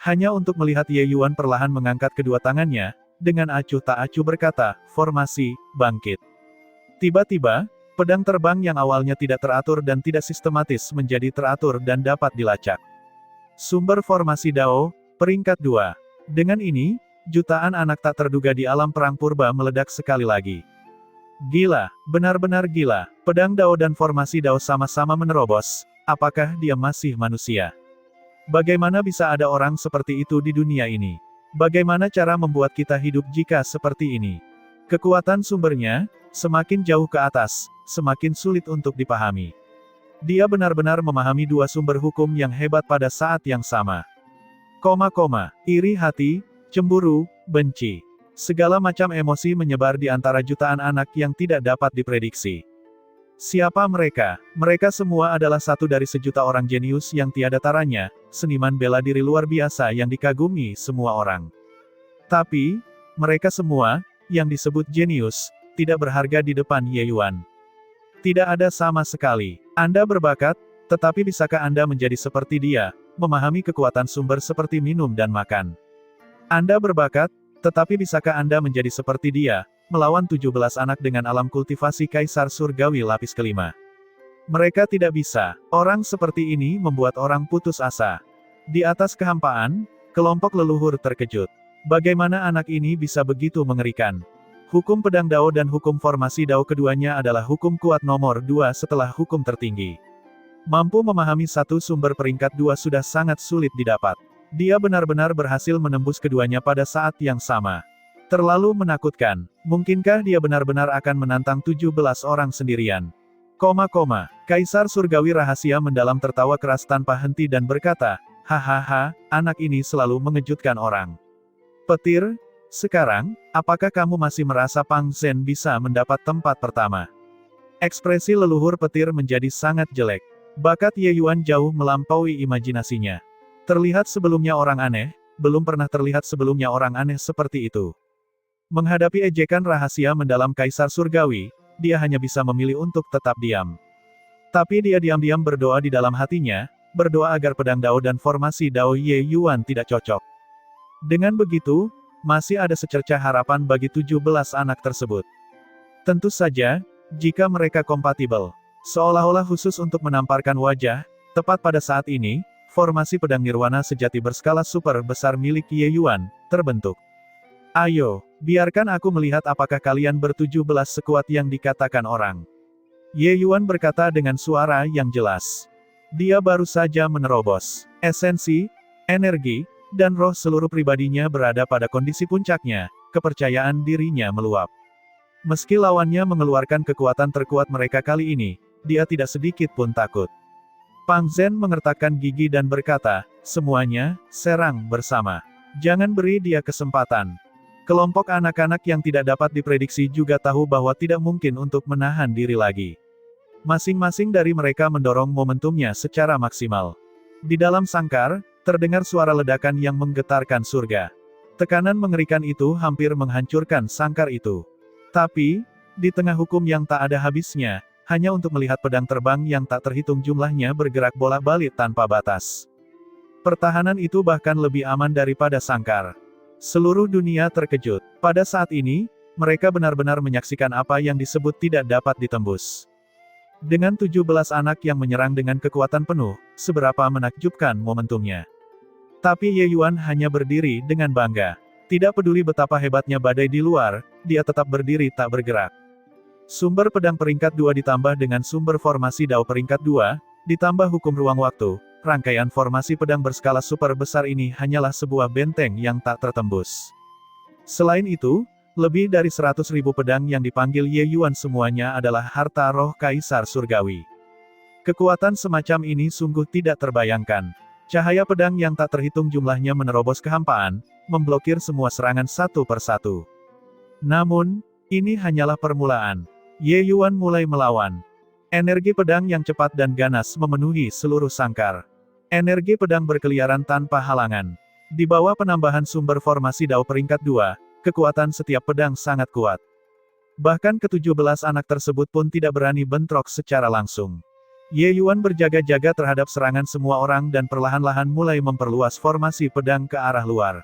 Hanya untuk melihat Ye Yuan perlahan mengangkat kedua tangannya, dengan acuh tak acuh berkata, formasi, bangkit. Tiba-tiba, pedang terbang yang awalnya tidak teratur dan tidak sistematis menjadi teratur dan dapat dilacak. Sumber formasi Dao, peringkat 2. Dengan ini, jutaan anak tak terduga di alam perang purba meledak sekali lagi. Gila, benar-benar gila, pedang Dao dan formasi Dao sama-sama menerobos, apakah dia masih manusia? Bagaimana bisa ada orang seperti itu di dunia ini? Bagaimana cara membuat kita hidup jika seperti ini? Kekuatan sumbernya, semakin jauh ke atas, semakin sulit untuk dipahami. Dia benar-benar memahami dua sumber hukum yang hebat pada saat yang sama. Iri hati, cemburu, benci. Segala macam emosi menyebar di antara jutaan anak yang tidak dapat diprediksi. Siapa mereka? Mereka semua adalah satu dari sejuta orang jenius yang tiada taranya, seniman bela diri luar biasa yang dikagumi semua orang. Tapi, mereka semua, yang disebut jenius, tidak berharga di depan Ye Yuan. Tidak ada sama sekali. Anda berbakat, tetapi bisakah Anda menjadi seperti dia, memahami kekuatan sumber seperti minum dan makan? Anda berbakat, tetapi bisakah Anda menjadi seperti dia, melawan 17 anak dengan alam kultivasi Kaisar Surgawi lapis kelima? Mereka tidak bisa. Orang seperti ini membuat orang putus asa. Di atas kehampaan, kelompok leluhur terkejut. Bagaimana anak ini bisa begitu mengerikan? Hukum pedang Dao dan hukum formasi Dao keduanya adalah hukum kuat nomor 2 setelah hukum tertinggi. Mampu memahami satu sumber peringkat 2 sudah sangat sulit didapat. Dia benar-benar berhasil menembus keduanya pada saat yang sama. Terlalu menakutkan. Mungkinkah dia benar-benar akan menantang 17 orang sendirian? Kaisar Surgawi rahasia mendalam tertawa keras tanpa henti dan berkata, hahaha, anak ini selalu mengejutkan orang. Petir, sekarang, apakah kamu masih merasa Pang Zhen bisa mendapat tempat pertama? Ekspresi leluhur petir menjadi sangat jelek. Bakat Ye Yuan jauh melampaui imajinasinya. Terlihat sebelumnya orang aneh, belum pernah terlihat sebelumnya orang aneh seperti itu. Menghadapi ejekan rahasia mendalam Kaisar Surgawi, dia hanya bisa memilih untuk tetap diam. Tapi dia diam-diam berdoa di dalam hatinya, berdoa agar pedang Dao dan formasi Dao Ye Yuan tidak cocok. Dengan begitu, masih ada secercah harapan bagi 17 anak tersebut. Tentu saja, jika mereka kompatibel. Seolah-olah khusus untuk menamparkan wajah, tepat pada saat ini, formasi pedang nirwana sejati berskala super besar milik Ye Yuan, terbentuk. Ayo, biarkan aku melihat apakah kalian ber-17 sekuat yang dikatakan orang. Ye Yuan berkata dengan suara yang jelas. Dia baru saja menerobos. Esensi, energi, dan roh seluruh pribadinya berada pada kondisi puncaknya, kepercayaan dirinya meluap. Meski lawannya mengeluarkan kekuatan terkuat mereka kali ini, dia tidak sedikit pun takut. Pang Zhen mengertakkan gigi dan berkata, semuanya, serang bersama. Jangan beri dia kesempatan. Kelompok anak-anak yang tidak dapat diprediksi juga tahu bahwa tidak mungkin untuk menahan diri lagi. Masing-masing dari mereka mendorong momentumnya secara maksimal. Di dalam sangkar, terdengar suara ledakan yang menggetarkan surga. Tekanan mengerikan itu hampir menghancurkan sangkar itu. Tapi, di tengah hukum yang tak ada habisnya, hanya untuk melihat pedang terbang yang tak terhitung jumlahnya bergerak bolak-balik tanpa batas. Pertahanan itu bahkan lebih aman daripada sangkar. Seluruh dunia terkejut. Pada saat ini, mereka benar-benar menyaksikan apa yang disebut tidak dapat ditembus. Dengan 17 anak yang menyerang dengan kekuatan penuh, seberapa menakjubkan momentumnya. Tapi Ye Yuan hanya berdiri dengan bangga. Tidak peduli betapa hebatnya badai di luar, dia tetap berdiri tak bergerak. Sumber pedang peringkat 2 ditambah dengan sumber formasi Dao peringkat 2, ditambah hukum ruang waktu, rangkaian formasi pedang berskala super besar ini hanyalah sebuah benteng yang tak tertembus. Selain itu, lebih dari 100.000 pedang yang dipanggil Ye Yuan semuanya adalah harta roh Kaisar Surgawi. Kekuatan semacam ini sungguh tidak terbayangkan. Cahaya pedang yang tak terhitung jumlahnya menerobos kehampaan, memblokir semua serangan satu persatu. Namun, ini hanyalah permulaan. Ye Yuan mulai melawan. Energi pedang yang cepat dan ganas memenuhi seluruh sangkar. Energi pedang berkeliaran tanpa halangan. Di bawah penambahan sumber formasi Dao peringkat 2, kekuatan setiap pedang sangat kuat. Bahkan ke-17 anak tersebut pun tidak berani bentrok secara langsung. Ye Yuan berjaga-jaga terhadap serangan semua orang dan perlahan-lahan mulai memperluas formasi pedang ke arah luar.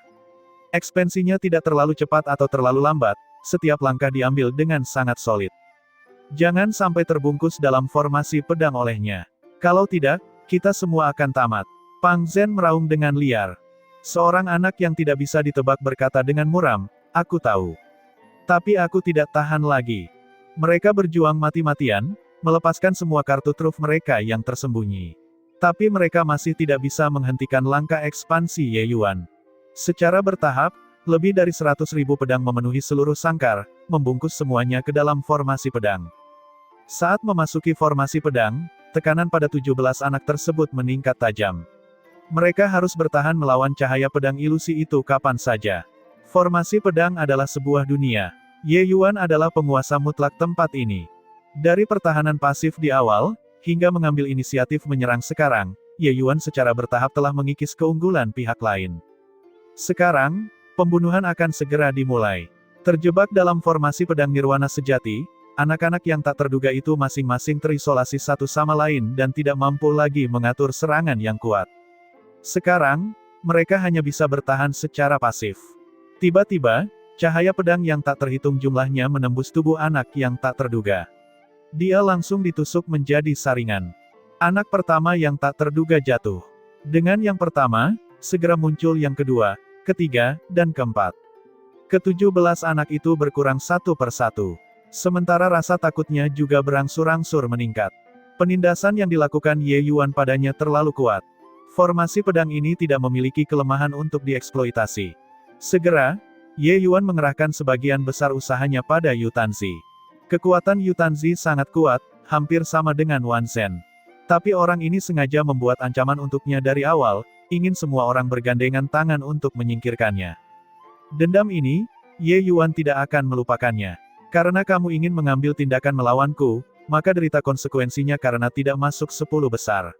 Ekspansinya tidak terlalu cepat atau terlalu lambat, setiap langkah diambil dengan sangat solid. Jangan sampai terbungkus dalam formasi pedang olehnya. Kalau tidak, kita semua akan tamat. Pang Zhen meraung dengan liar. Seorang anak yang tidak bisa ditebak berkata dengan muram, "Aku tahu. Tapi aku tidak tahan lagi." Mereka berjuang mati-matian, melepaskan semua kartu truf mereka yang tersembunyi. Tapi mereka masih tidak bisa menghentikan langkah ekspansi Ye Yuan. Secara bertahap, lebih dari 100.000 pedang memenuhi seluruh sangkar, membungkus semuanya ke dalam formasi pedang. Saat memasuki formasi pedang, tekanan pada 17 anak tersebut meningkat tajam. Mereka harus bertahan melawan cahaya pedang ilusi itu kapan saja. Formasi pedang adalah sebuah dunia. Ye Yuan adalah penguasa mutlak tempat ini. Dari pertahanan pasif di awal, hingga mengambil inisiatif menyerang sekarang, Ye Yuan secara bertahap telah mengikis keunggulan pihak lain. Sekarang, pembunuhan akan segera dimulai. Terjebak dalam formasi pedang nirwana sejati, anak-anak yang tak terduga itu masing-masing terisolasi satu sama lain dan tidak mampu lagi mengatur serangan yang kuat. Sekarang, mereka hanya bisa bertahan secara pasif. Tiba-tiba, cahaya pedang yang tak terhitung jumlahnya menembus tubuh anak yang tak terduga. Dia langsung ditusuk menjadi saringan. Anak pertama yang tak terduga jatuh. Dengan yang pertama, segera muncul yang kedua, ketiga, dan keempat. Ke-17 anak itu berkurang satu persatu. Sementara rasa takutnya juga berangsur-angsur meningkat. Penindasan yang dilakukan Ye Yuan padanya terlalu kuat. Formasi pedang ini tidak memiliki kelemahan untuk dieksploitasi. Segera, Ye Yuan mengerahkan sebagian besar usahanya pada Yu Tanzi. Kekuatan Yu Tanzi sangat kuat, hampir sama dengan Wan Zhen. Tapi orang ini sengaja membuat ancaman untuknya dari awal, ingin semua orang bergandengan tangan untuk menyingkirkannya. Dendam ini, Ye Yuan tidak akan melupakannya. Karena kamu ingin mengambil tindakan melawanku, maka derita konsekuensinya karena tidak masuk 10 besar.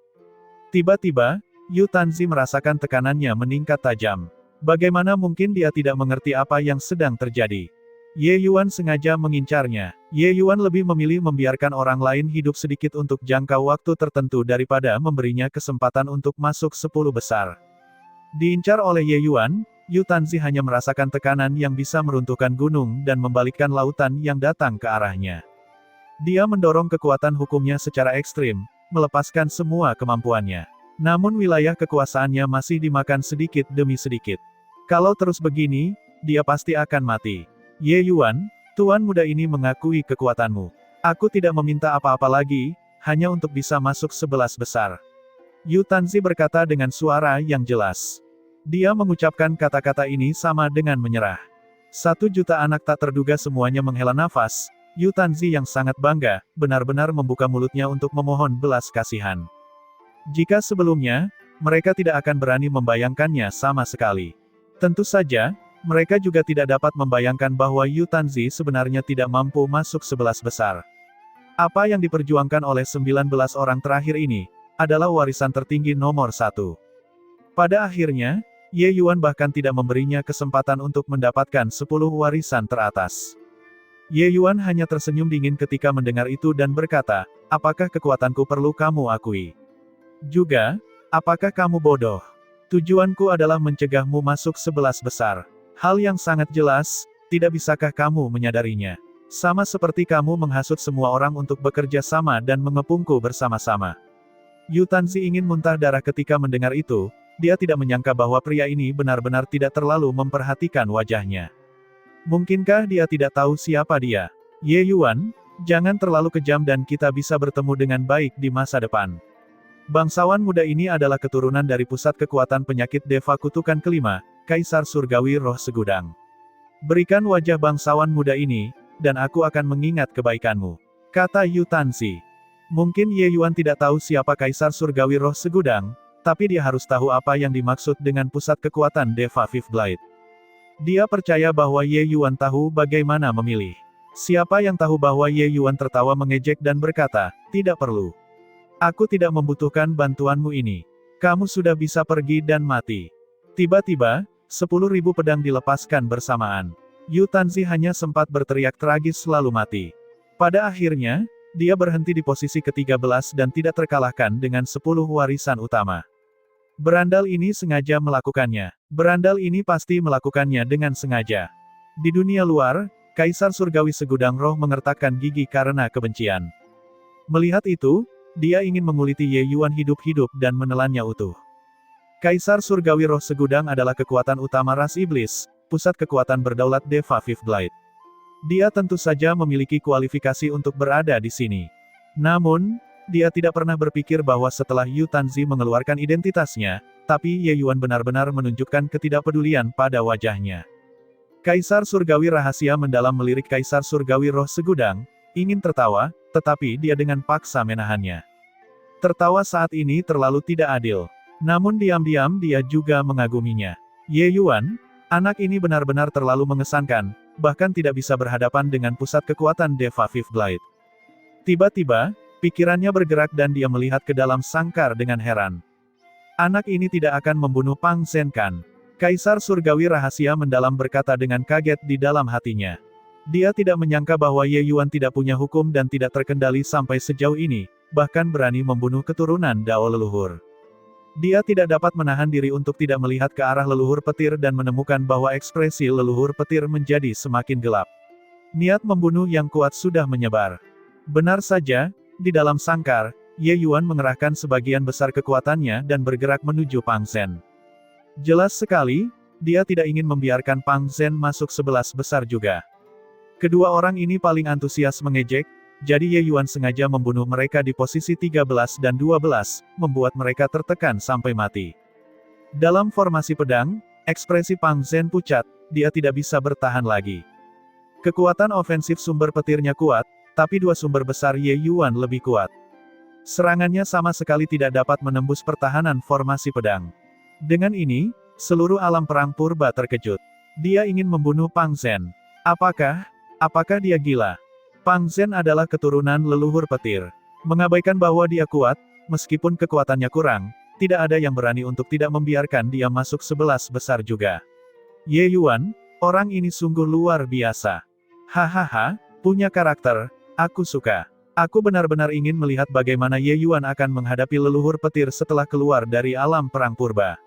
Tiba-tiba, Yu Tanzi merasakan tekanannya meningkat tajam. Bagaimana mungkin dia tidak mengerti apa yang sedang terjadi? Ye Yuan sengaja mengincarnya. Ye Yuan lebih memilih membiarkan orang lain hidup sedikit untuk jangka waktu tertentu daripada memberinya kesempatan untuk masuk 10 besar. Diincar oleh Ye Yuan, Yu Tanzi hanya merasakan tekanan yang bisa meruntuhkan gunung dan membalikkan lautan yang datang ke arahnya. Dia mendorong kekuatan hukumnya secara ekstrim, melepaskan semua kemampuannya. Namun wilayah kekuasaannya masih dimakan sedikit demi sedikit. Kalau terus begini, dia pasti akan mati. Ye Yuan, tuan muda ini mengakui kekuatanmu. Aku tidak meminta apa-apa lagi, hanya untuk bisa masuk 11 besar. Yu Tanzi berkata dengan suara yang jelas. Dia mengucapkan kata-kata ini sama dengan menyerah. 1 juta anak tak terduga semuanya menghela nafas. Yu Tanzi yang sangat bangga, benar-benar membuka mulutnya untuk memohon belas kasihan. Jika sebelumnya, mereka tidak akan berani membayangkannya sama sekali. Tentu saja, mereka juga tidak dapat membayangkan bahwa Yu Tanzi sebenarnya tidak mampu masuk 11 besar. Apa yang diperjuangkan oleh 19 orang terakhir ini, adalah warisan tertinggi nomor 1. Pada akhirnya, Ye Yuan bahkan tidak memberinya kesempatan untuk mendapatkan 10 warisan teratas. Ye Yuan hanya tersenyum dingin ketika mendengar itu dan berkata, apakah kekuatanku perlu kamu akui? Juga, apakah kamu bodoh? Tujuanku adalah mencegahmu masuk 11 besar. Hal yang sangat jelas, tidak bisakah kamu menyadarinya? Sama seperti kamu menghasut semua orang untuk bekerja sama dan mengepungku bersama-sama. Yu Tanzi ingin muntah darah ketika mendengar itu, dia tidak menyangka bahwa pria ini benar-benar tidak terlalu memperhatikan wajahnya. Mungkinkah dia tidak tahu siapa dia? Ye Yuan, jangan terlalu kejam dan kita bisa bertemu dengan baik di masa depan. Bangsawan muda ini adalah keturunan dari pusat kekuatan penyakit Deva Kutukan kelima, Kaisar Surgawi Roh Segudang. Berikan wajah bangsawan muda ini, dan aku akan mengingat kebaikanmu, kata Yu Tanzi. Mungkin Ye Yuan tidak tahu siapa Kaisar Surgawi Roh Segudang, tapi dia harus tahu apa yang dimaksud dengan pusat kekuatan Deva Fifth Blade. Dia percaya bahwa Ye Yuan tahu bagaimana memilih. Siapa yang tahu bahwa Ye Yuan tertawa mengejek dan berkata, tidak perlu. Aku tidak membutuhkan bantuanmu ini. Kamu sudah bisa pergi dan mati. Tiba-tiba, 10.000 pedang dilepaskan bersamaan. Yu Tanzi hanya sempat berteriak tragis lalu mati. Pada akhirnya, dia berhenti di posisi ke-13 dan tidak terkalahkan dengan 10 warisan utama. Berandal ini sengaja melakukannya. Berandal ini pasti melakukannya dengan sengaja. Di dunia luar, Kaisar Surgawi Segudang Roh mengertakkan gigi karena kebencian. Melihat itu, dia ingin menguliti Ye Yuan hidup-hidup dan menelannya utuh. Kaisar Surgawi Roh Segudang adalah kekuatan utama ras iblis, pusat kekuatan berdaulat Deva Fifth Blade. Dia tentu saja memiliki kualifikasi untuk berada di sini. Namun, dia tidak pernah berpikir bahwa setelah Yu Tanzi mengeluarkan identitasnya, tapi Ye Yuan benar-benar menunjukkan ketidakpedulian pada wajahnya. Kaisar Surgawi Rahasia mendalam melirik Kaisar Surgawi Roh Segudang, ingin tertawa, tetapi dia dengan paksa menahannya. Tertawa saat ini terlalu tidak adil. Namun diam-diam dia juga mengaguminya. Ye Yuan, anak ini benar-benar terlalu mengesankan, bahkan tidak bisa berhadapan dengan pusat kekuatan Deva Fifth Blade. Tiba-tiba, pikirannya bergerak dan dia melihat ke dalam sangkar dengan heran. Anak ini tidak akan membunuh Pang Zhen kan? Kaisar Surgawi Rahasia mendalam berkata dengan kaget di dalam hatinya. Dia tidak menyangka bahwa Ye Yuan tidak punya hukum dan tidak terkendali sampai sejauh ini, bahkan berani membunuh keturunan Dao leluhur. Dia tidak dapat menahan diri untuk tidak melihat ke arah leluhur petir dan menemukan bahwa ekspresi leluhur petir menjadi semakin gelap. Niat membunuh yang kuat sudah menyebar. Benar saja, di dalam sangkar, Ye Yuan mengerahkan sebagian besar kekuatannya dan bergerak menuju Pang Zhen. Jelas sekali, dia tidak ingin membiarkan Pang Zhen masuk 11 besar juga. Kedua orang ini paling antusias mengejek, jadi Ye Yuan sengaja membunuh mereka di posisi 13 dan 12, membuat mereka tertekan sampai mati. Dalam formasi pedang, ekspresi Pang Zhen pucat, dia tidak bisa bertahan lagi. Kekuatan ofensif sumber petirnya kuat, tapi dua sumber besar Ye Yuan lebih kuat. Serangannya sama sekali tidak dapat menembus pertahanan formasi pedang. Dengan ini, seluruh alam perang purba terkejut. Dia ingin membunuh Pang Zhen. Apakah dia gila? Pang Zhen adalah keturunan leluhur petir. Mengabaikan bahwa dia kuat, meskipun kekuatannya kurang, tidak ada yang berani untuk tidak membiarkan dia masuk 11 besar juga. Ye Yuan, orang ini sungguh luar biasa. Hahaha, punya karakter, aku suka. Aku benar-benar ingin melihat bagaimana Ye Yuan akan menghadapi leluhur petir setelah keluar dari alam perang purba.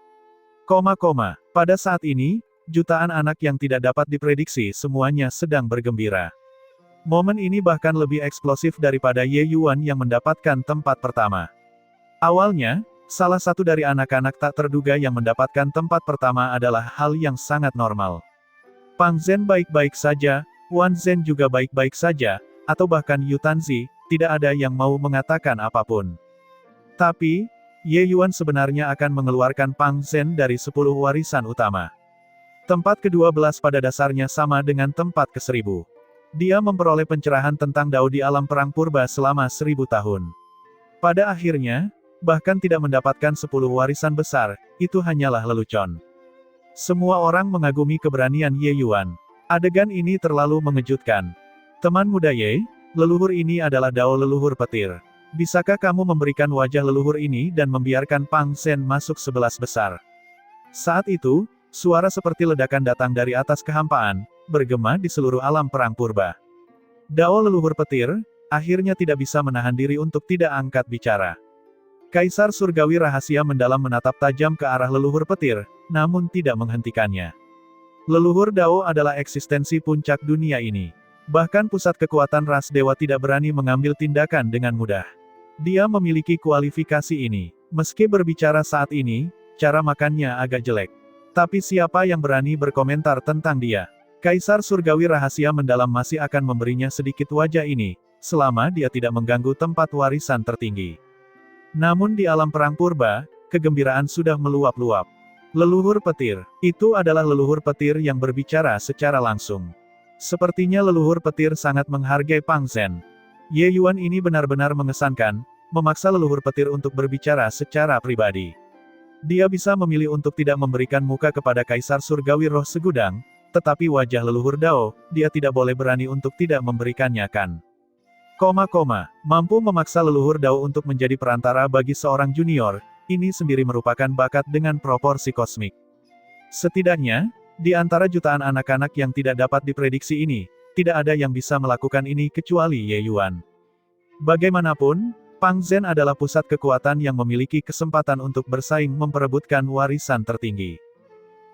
Pada saat ini, jutaan anak yang tidak dapat diprediksi semuanya sedang bergembira. Momen ini bahkan lebih eksplosif daripada Ye Yuan yang mendapatkan tempat pertama. Awalnya, salah satu dari anak-anak tak terduga yang mendapatkan tempat pertama adalah hal yang sangat normal. Pang Zhen baik-baik saja, Wan Zhen juga baik-baik saja, atau bahkan Yu Tanzi, tidak ada yang mau mengatakan apapun. Tapi, Ye Yuan sebenarnya akan mengeluarkan Pang Zhen dari 10 warisan utama. Tempat ke-12 pada dasarnya sama dengan tempat ke-1000. Dia memperoleh pencerahan tentang Dao di alam perang purba selama 1000 tahun. Pada akhirnya, bahkan tidak mendapatkan 10 warisan besar, itu hanyalah lelucon. Semua orang mengagumi keberanian Ye Yuan. Adegan ini terlalu mengejutkan. Teman muda Ye, leluhur ini adalah Dao leluhur petir. Bisakah kamu memberikan wajah leluhur ini dan membiarkan Pang Zhen masuk 11 besar? Saat itu, suara seperti ledakan datang dari atas kehampaan, bergema di seluruh alam perang purba. Dao leluhur petir, akhirnya tidak bisa menahan diri untuk tidak angkat bicara. Kaisar Surgawi Rahasia mendalam menatap tajam ke arah leluhur petir, namun tidak menghentikannya. Leluhur Dao adalah eksistensi puncak dunia ini. Bahkan pusat kekuatan ras dewa tidak berani mengambil tindakan dengan mudah. Dia memiliki kualifikasi ini. Meski berbicara saat ini, cara makannya agak jelek. Tapi siapa yang berani berkomentar tentang dia? Kaisar Surgawi Rahasia Mendalam masih akan memberinya sedikit wajah ini, selama dia tidak mengganggu tempat warisan tertinggi. Namun di alam perang purba, kegembiraan sudah meluap-luap. Leluhur petir, itu adalah leluhur petir yang berbicara secara langsung. Sepertinya leluhur petir sangat menghargai Pang Zhen. Ye Yuan ini benar-benar mengesankan, memaksa leluhur petir untuk berbicara secara pribadi. Dia bisa memilih untuk tidak memberikan muka kepada Kaisar Surgawi Roh Segudang, tetapi wajah leluhur Dao, dia tidak boleh berani untuk tidak memberikannya kan. Mampu memaksa leluhur Dao untuk menjadi perantara bagi seorang junior, ini sendiri merupakan bakat dengan proporsi kosmik. Setidaknya, di antara jutaan anak-anak yang tidak dapat diprediksi ini, tidak ada yang bisa melakukan ini kecuali Ye Yuan. Bagaimanapun, Pang Zhen adalah pusat kekuatan yang memiliki kesempatan untuk bersaing memperebutkan warisan tertinggi.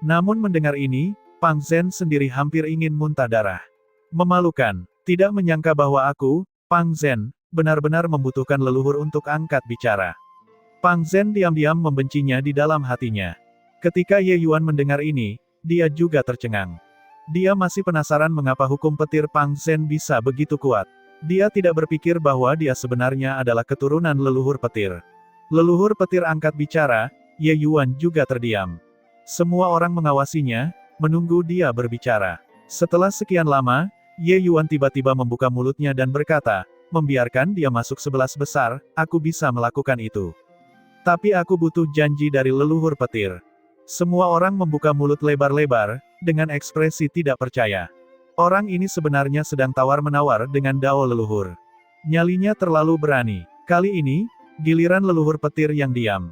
Namun mendengar ini, Pang Zhen sendiri hampir ingin muntah darah. Memalukan, tidak menyangka bahwa aku, Pang Zhen, benar-benar membutuhkan leluhur untuk angkat bicara. Pang Zhen diam-diam membencinya di dalam hatinya. Ketika Ye Yuan mendengar ini, dia juga tercengang. Dia masih penasaran mengapa hukum petir Pang Zhen bisa begitu kuat. Dia tidak berpikir bahwa dia sebenarnya adalah keturunan leluhur petir. Leluhur petir angkat bicara, Ye Yuan juga terdiam. Semua orang mengawasinya, menunggu dia berbicara. Setelah sekian lama, Ye Yuan tiba-tiba membuka mulutnya dan berkata, membiarkan dia masuk 11 besar, aku bisa melakukan itu. Tapi aku butuh janji dari leluhur petir. Semua orang membuka mulut lebar-lebar, dengan ekspresi tidak percaya. Orang ini sebenarnya sedang tawar-menawar dengan Dao leluhur. Nyalinya terlalu berani. Kali ini, giliran leluhur petir yang diam.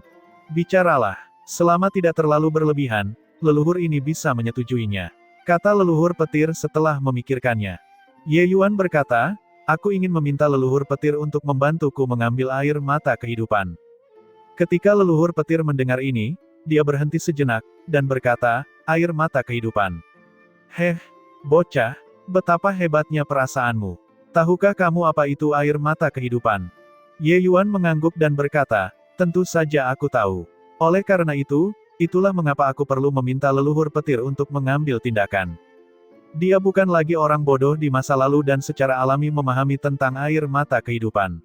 Bicaralah, selama tidak terlalu berlebihan, leluhur ini bisa menyetujuinya. Kata leluhur petir setelah memikirkannya. Ye Yuan berkata, aku ingin meminta leluhur petir untuk membantuku mengambil air mata kehidupan. Ketika leluhur petir mendengar ini, dia berhenti sejenak, dan berkata, air mata kehidupan. Heh, bocah, betapa hebatnya perasaanmu. Tahukah kamu apa itu air mata kehidupan? Ye Yuan mengangguk dan berkata, tentu saja aku tahu. Oleh karena itu, itulah mengapa aku perlu meminta leluhur petir untuk mengambil tindakan. Dia bukan lagi orang bodoh di masa lalu dan secara alami memahami tentang air mata kehidupan.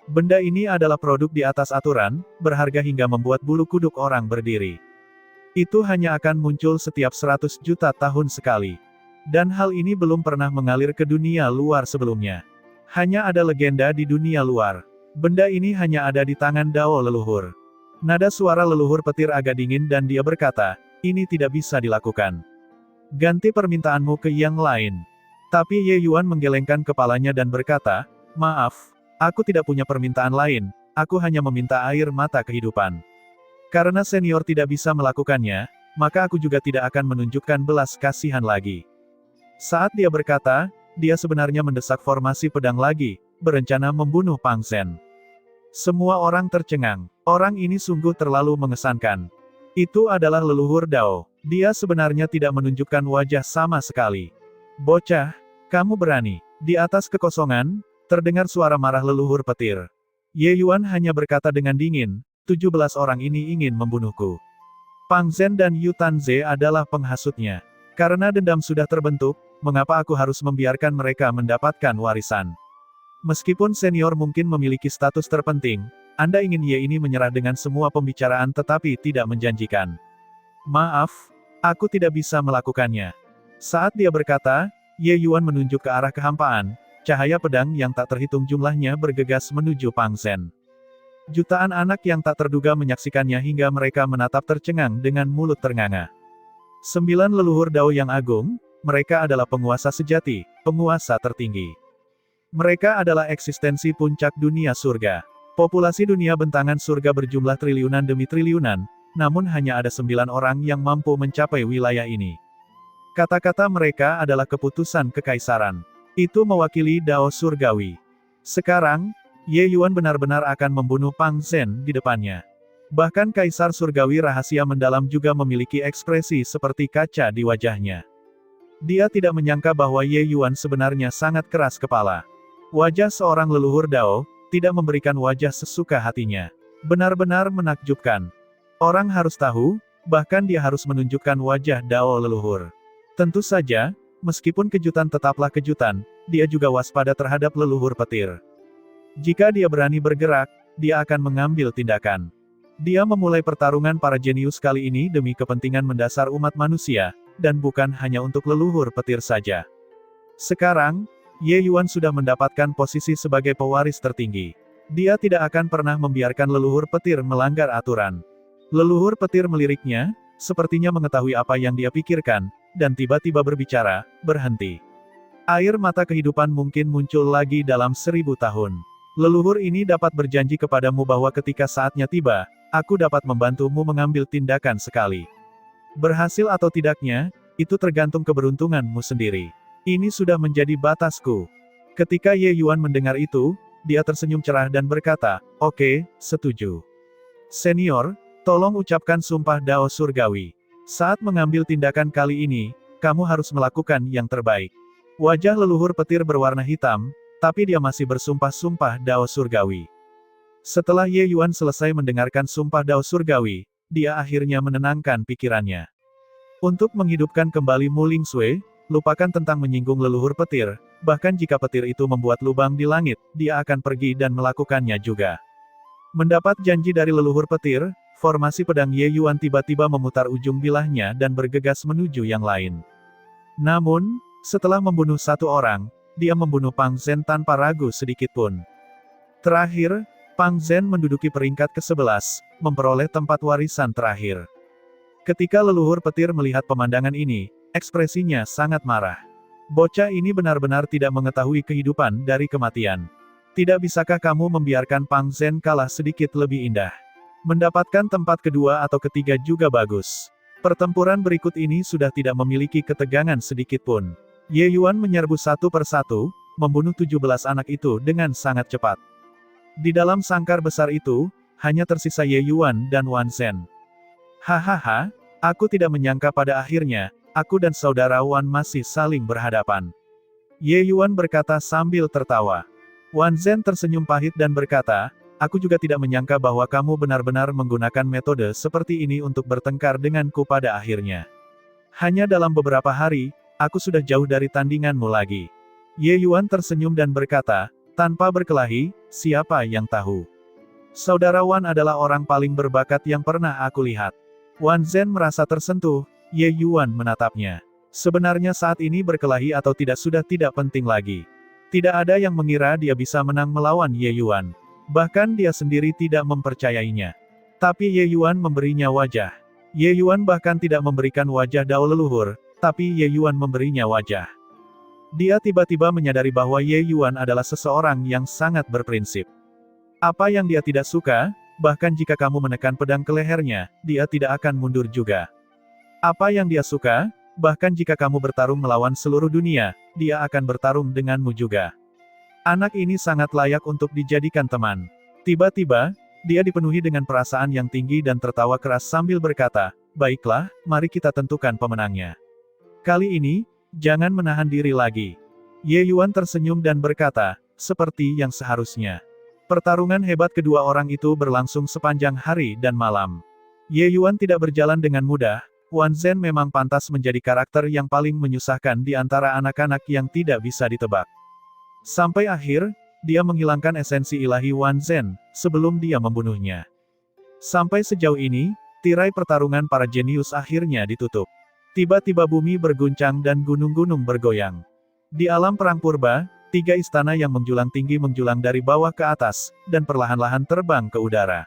Benda ini adalah produk di atas aturan, berharga hingga membuat bulu kuduk orang berdiri. Itu hanya akan muncul setiap 100 juta tahun sekali. Dan hal ini belum pernah mengalir ke dunia luar sebelumnya. Hanya ada legenda di dunia luar. Benda ini hanya ada di tangan Dao leluhur. Nada suara leluhur petir agak dingin dan dia berkata, ini tidak bisa dilakukan. Ganti permintaanmu ke yang lain. Tapi Ye Yuan menggelengkan kepalanya dan berkata, maaf, aku tidak punya permintaan lain, aku hanya meminta air mata kehidupan. Karena senior tidak bisa melakukannya, maka aku juga tidak akan menunjukkan belas kasihan lagi. Saat dia berkata, dia sebenarnya mendesak formasi pedang lagi, berencana membunuh Pang Zhen. Semua orang tercengang. Orang ini sungguh terlalu mengesankan. Itu adalah leluhur Dao. Dia sebenarnya tidak menunjukkan wajah sama sekali. Bocah, kamu berani. Di atas kekosongan, terdengar suara marah leluhur petir. Ye Yuan hanya berkata dengan dingin, 17 orang ini ingin membunuhku. Pang Zhen dan Yu Tanze adalah penghasutnya. Karena dendam sudah terbentuk, mengapa aku harus membiarkan mereka mendapatkan warisan? Meskipun senior mungkin memiliki status terpenting, Anda ingin Ye ini menyerah dengan semua pembicaraan tetapi tidak menjanjikan. Maaf, aku tidak bisa melakukannya. Saat dia berkata, Ye Yuan menunjuk ke arah kehampaan, cahaya pedang yang tak terhitung jumlahnya bergegas menuju Pang Zhen. Jutaan anak yang tak terduga menyaksikannya hingga mereka menatap tercengang dengan mulut ternganga. 9 leluhur Dao yang agung, mereka adalah penguasa sejati, penguasa tertinggi. Mereka adalah eksistensi puncak dunia surga. Populasi dunia bentangan surga berjumlah triliunan demi triliunan, namun hanya ada 9 orang yang mampu mencapai wilayah ini. Kata-kata mereka adalah keputusan kekaisaran. Itu mewakili Dao surgawi. Sekarang, Ye Yuan benar-benar akan membunuh Pang Zhen di depannya. Bahkan Kaisar Surgawi Rahasia Mendalam juga memiliki ekspresi seperti kaca di wajahnya. Dia tidak menyangka bahwa Ye Yuan sebenarnya sangat keras kepala. Wajah seorang leluhur Dao, tidak memberikan wajah sesuka hatinya. Benar-benar menakjubkan. Orang harus tahu, bahkan dia harus menunjukkan wajah Dao leluhur. Tentu saja, meskipun kejutan tetaplah kejutan, dia juga waspada terhadap leluhur petir. Jika dia berani bergerak, dia akan mengambil tindakan. Dia memulai pertarungan para jenius kali ini demi kepentingan mendasar umat manusia, dan bukan hanya untuk leluhur petir saja. Sekarang, Ye Yuan sudah mendapatkan posisi sebagai pewaris tertinggi. Dia tidak akan pernah membiarkan leluhur petir melanggar aturan. Leluhur petir meliriknya, sepertinya mengetahui apa yang dia pikirkan, dan tiba-tiba berbicara, berhenti. Air mata kehidupan mungkin muncul lagi dalam 1000 tahun. Leluhur ini dapat berjanji kepadamu bahwa ketika saatnya tiba, aku dapat membantumu mengambil tindakan sekali. Berhasil atau tidaknya, itu tergantung keberuntunganmu sendiri. Ini sudah menjadi batasku. Ketika Ye Yuan mendengar itu, dia tersenyum cerah dan berkata, "Oke, setuju. Senior, tolong ucapkan sumpah Dao Surgawi. Saat mengambil tindakan kali ini, kamu harus melakukan yang terbaik." Wajah leluhur petir berwarna hitam, tapi dia masih bersumpah-sumpah Dao Surgawi. Setelah Ye Yuan selesai mendengarkan sumpah Dao Surgawi, dia akhirnya menenangkan pikirannya. Untuk menghidupkan kembali Muling Sui, lupakan tentang menyinggung leluhur petir, bahkan jika petir itu membuat lubang di langit, dia akan pergi dan melakukannya juga. Mendapat janji dari leluhur petir, formasi pedang Ye Yuan tiba-tiba memutar ujung bilahnya dan bergegas menuju yang lain. Namun, setelah membunuh satu orang, dia membunuh Pang Zhen tanpa ragu sedikitpun. Terakhir, Pang Zhen menduduki peringkat ke-11, memperoleh tempat warisan terakhir. Ketika leluhur petir melihat pemandangan ini, ekspresinya sangat marah. Bocah ini benar-benar tidak mengetahui kehidupan dari kematian. Tidak bisakah kamu membiarkan Pang Zhen kalah sedikit lebih indah? Mendapatkan tempat kedua atau ketiga juga bagus. Pertempuran berikut ini sudah tidak memiliki ketegangan sedikitpun. Ye Yuan menyerbu satu persatu, membunuh 17 anak itu dengan sangat cepat. Di dalam sangkar besar itu, hanya tersisa Ye Yuan dan Wan Zhen. Hahaha, aku tidak menyangka pada akhirnya, aku dan saudara Wan masih saling berhadapan. Ye Yuan berkata sambil tertawa. Wan Zhen tersenyum pahit dan berkata, aku juga tidak menyangka bahwa kamu benar-benar menggunakan metode seperti ini untuk bertengkar denganku pada akhirnya. Hanya dalam beberapa hari, aku sudah jauh dari tandinganmu lagi. Ye Yuan tersenyum dan berkata, tanpa berkelahi, siapa yang tahu? Saudara Wan adalah orang paling berbakat yang pernah aku lihat. Wan Zhen merasa tersentuh, Ye Yuan menatapnya. Sebenarnya saat ini berkelahi atau tidak sudah tidak penting lagi. Tidak ada yang mengira dia bisa menang melawan Ye Yuan. Bahkan dia sendiri tidak mempercayainya. Tapi Ye Yuan memberinya wajah. Ye Yuan bahkan tidak memberikan wajah Dao leluhur, tapi Ye Yuan memberinya wajah. Dia tiba-tiba menyadari bahwa Ye Yuan adalah seseorang yang sangat berprinsip. Apa yang dia tidak suka, bahkan jika kamu menekan pedang ke lehernya, dia tidak akan mundur juga. Apa yang dia suka, bahkan jika kamu bertarung melawan seluruh dunia, dia akan bertarung denganmu juga. Anak ini sangat layak untuk dijadikan teman. Tiba-tiba, dia dipenuhi dengan perasaan yang tinggi dan tertawa keras sambil berkata, baiklah, mari kita tentukan pemenangnya. Kali ini, jangan menahan diri lagi. Ye Yuan tersenyum dan berkata, seperti yang seharusnya. Pertarungan hebat kedua orang itu berlangsung sepanjang hari dan malam. Ye Yuan tidak berjalan dengan mudah, Wan Zhen memang pantas menjadi karakter yang paling menyusahkan di antara anak-anak yang tidak bisa ditebak. Sampai akhir, dia menghilangkan esensi ilahi Wan Zhen, sebelum dia membunuhnya. Sampai sejauh ini, tirai pertarungan para jenius akhirnya ditutup. Tiba-tiba bumi berguncang dan gunung-gunung bergoyang. Di alam perang purba, 3 istana yang menjulang tinggi menjulang dari bawah ke atas, dan perlahan-lahan terbang ke udara.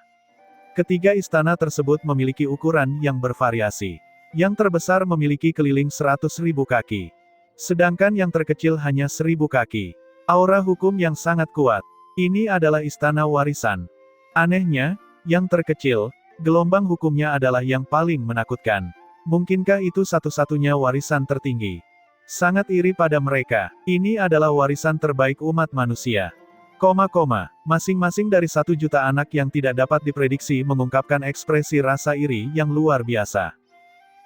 Ketiga istana tersebut memiliki ukuran yang bervariasi. Yang terbesar memiliki keliling 100.000 kaki. Sedangkan yang terkecil hanya 1.000 kaki. Aura hukum yang sangat kuat. Ini adalah istana warisan. Anehnya, yang terkecil, gelombang hukumnya adalah yang paling menakutkan. Mungkinkah itu satu-satunya warisan tertinggi? Sangat iri pada mereka. Ini adalah warisan terbaik umat manusia. Masing-masing dari 1 juta anak yang tidak dapat diprediksi mengungkapkan ekspresi rasa iri yang luar biasa.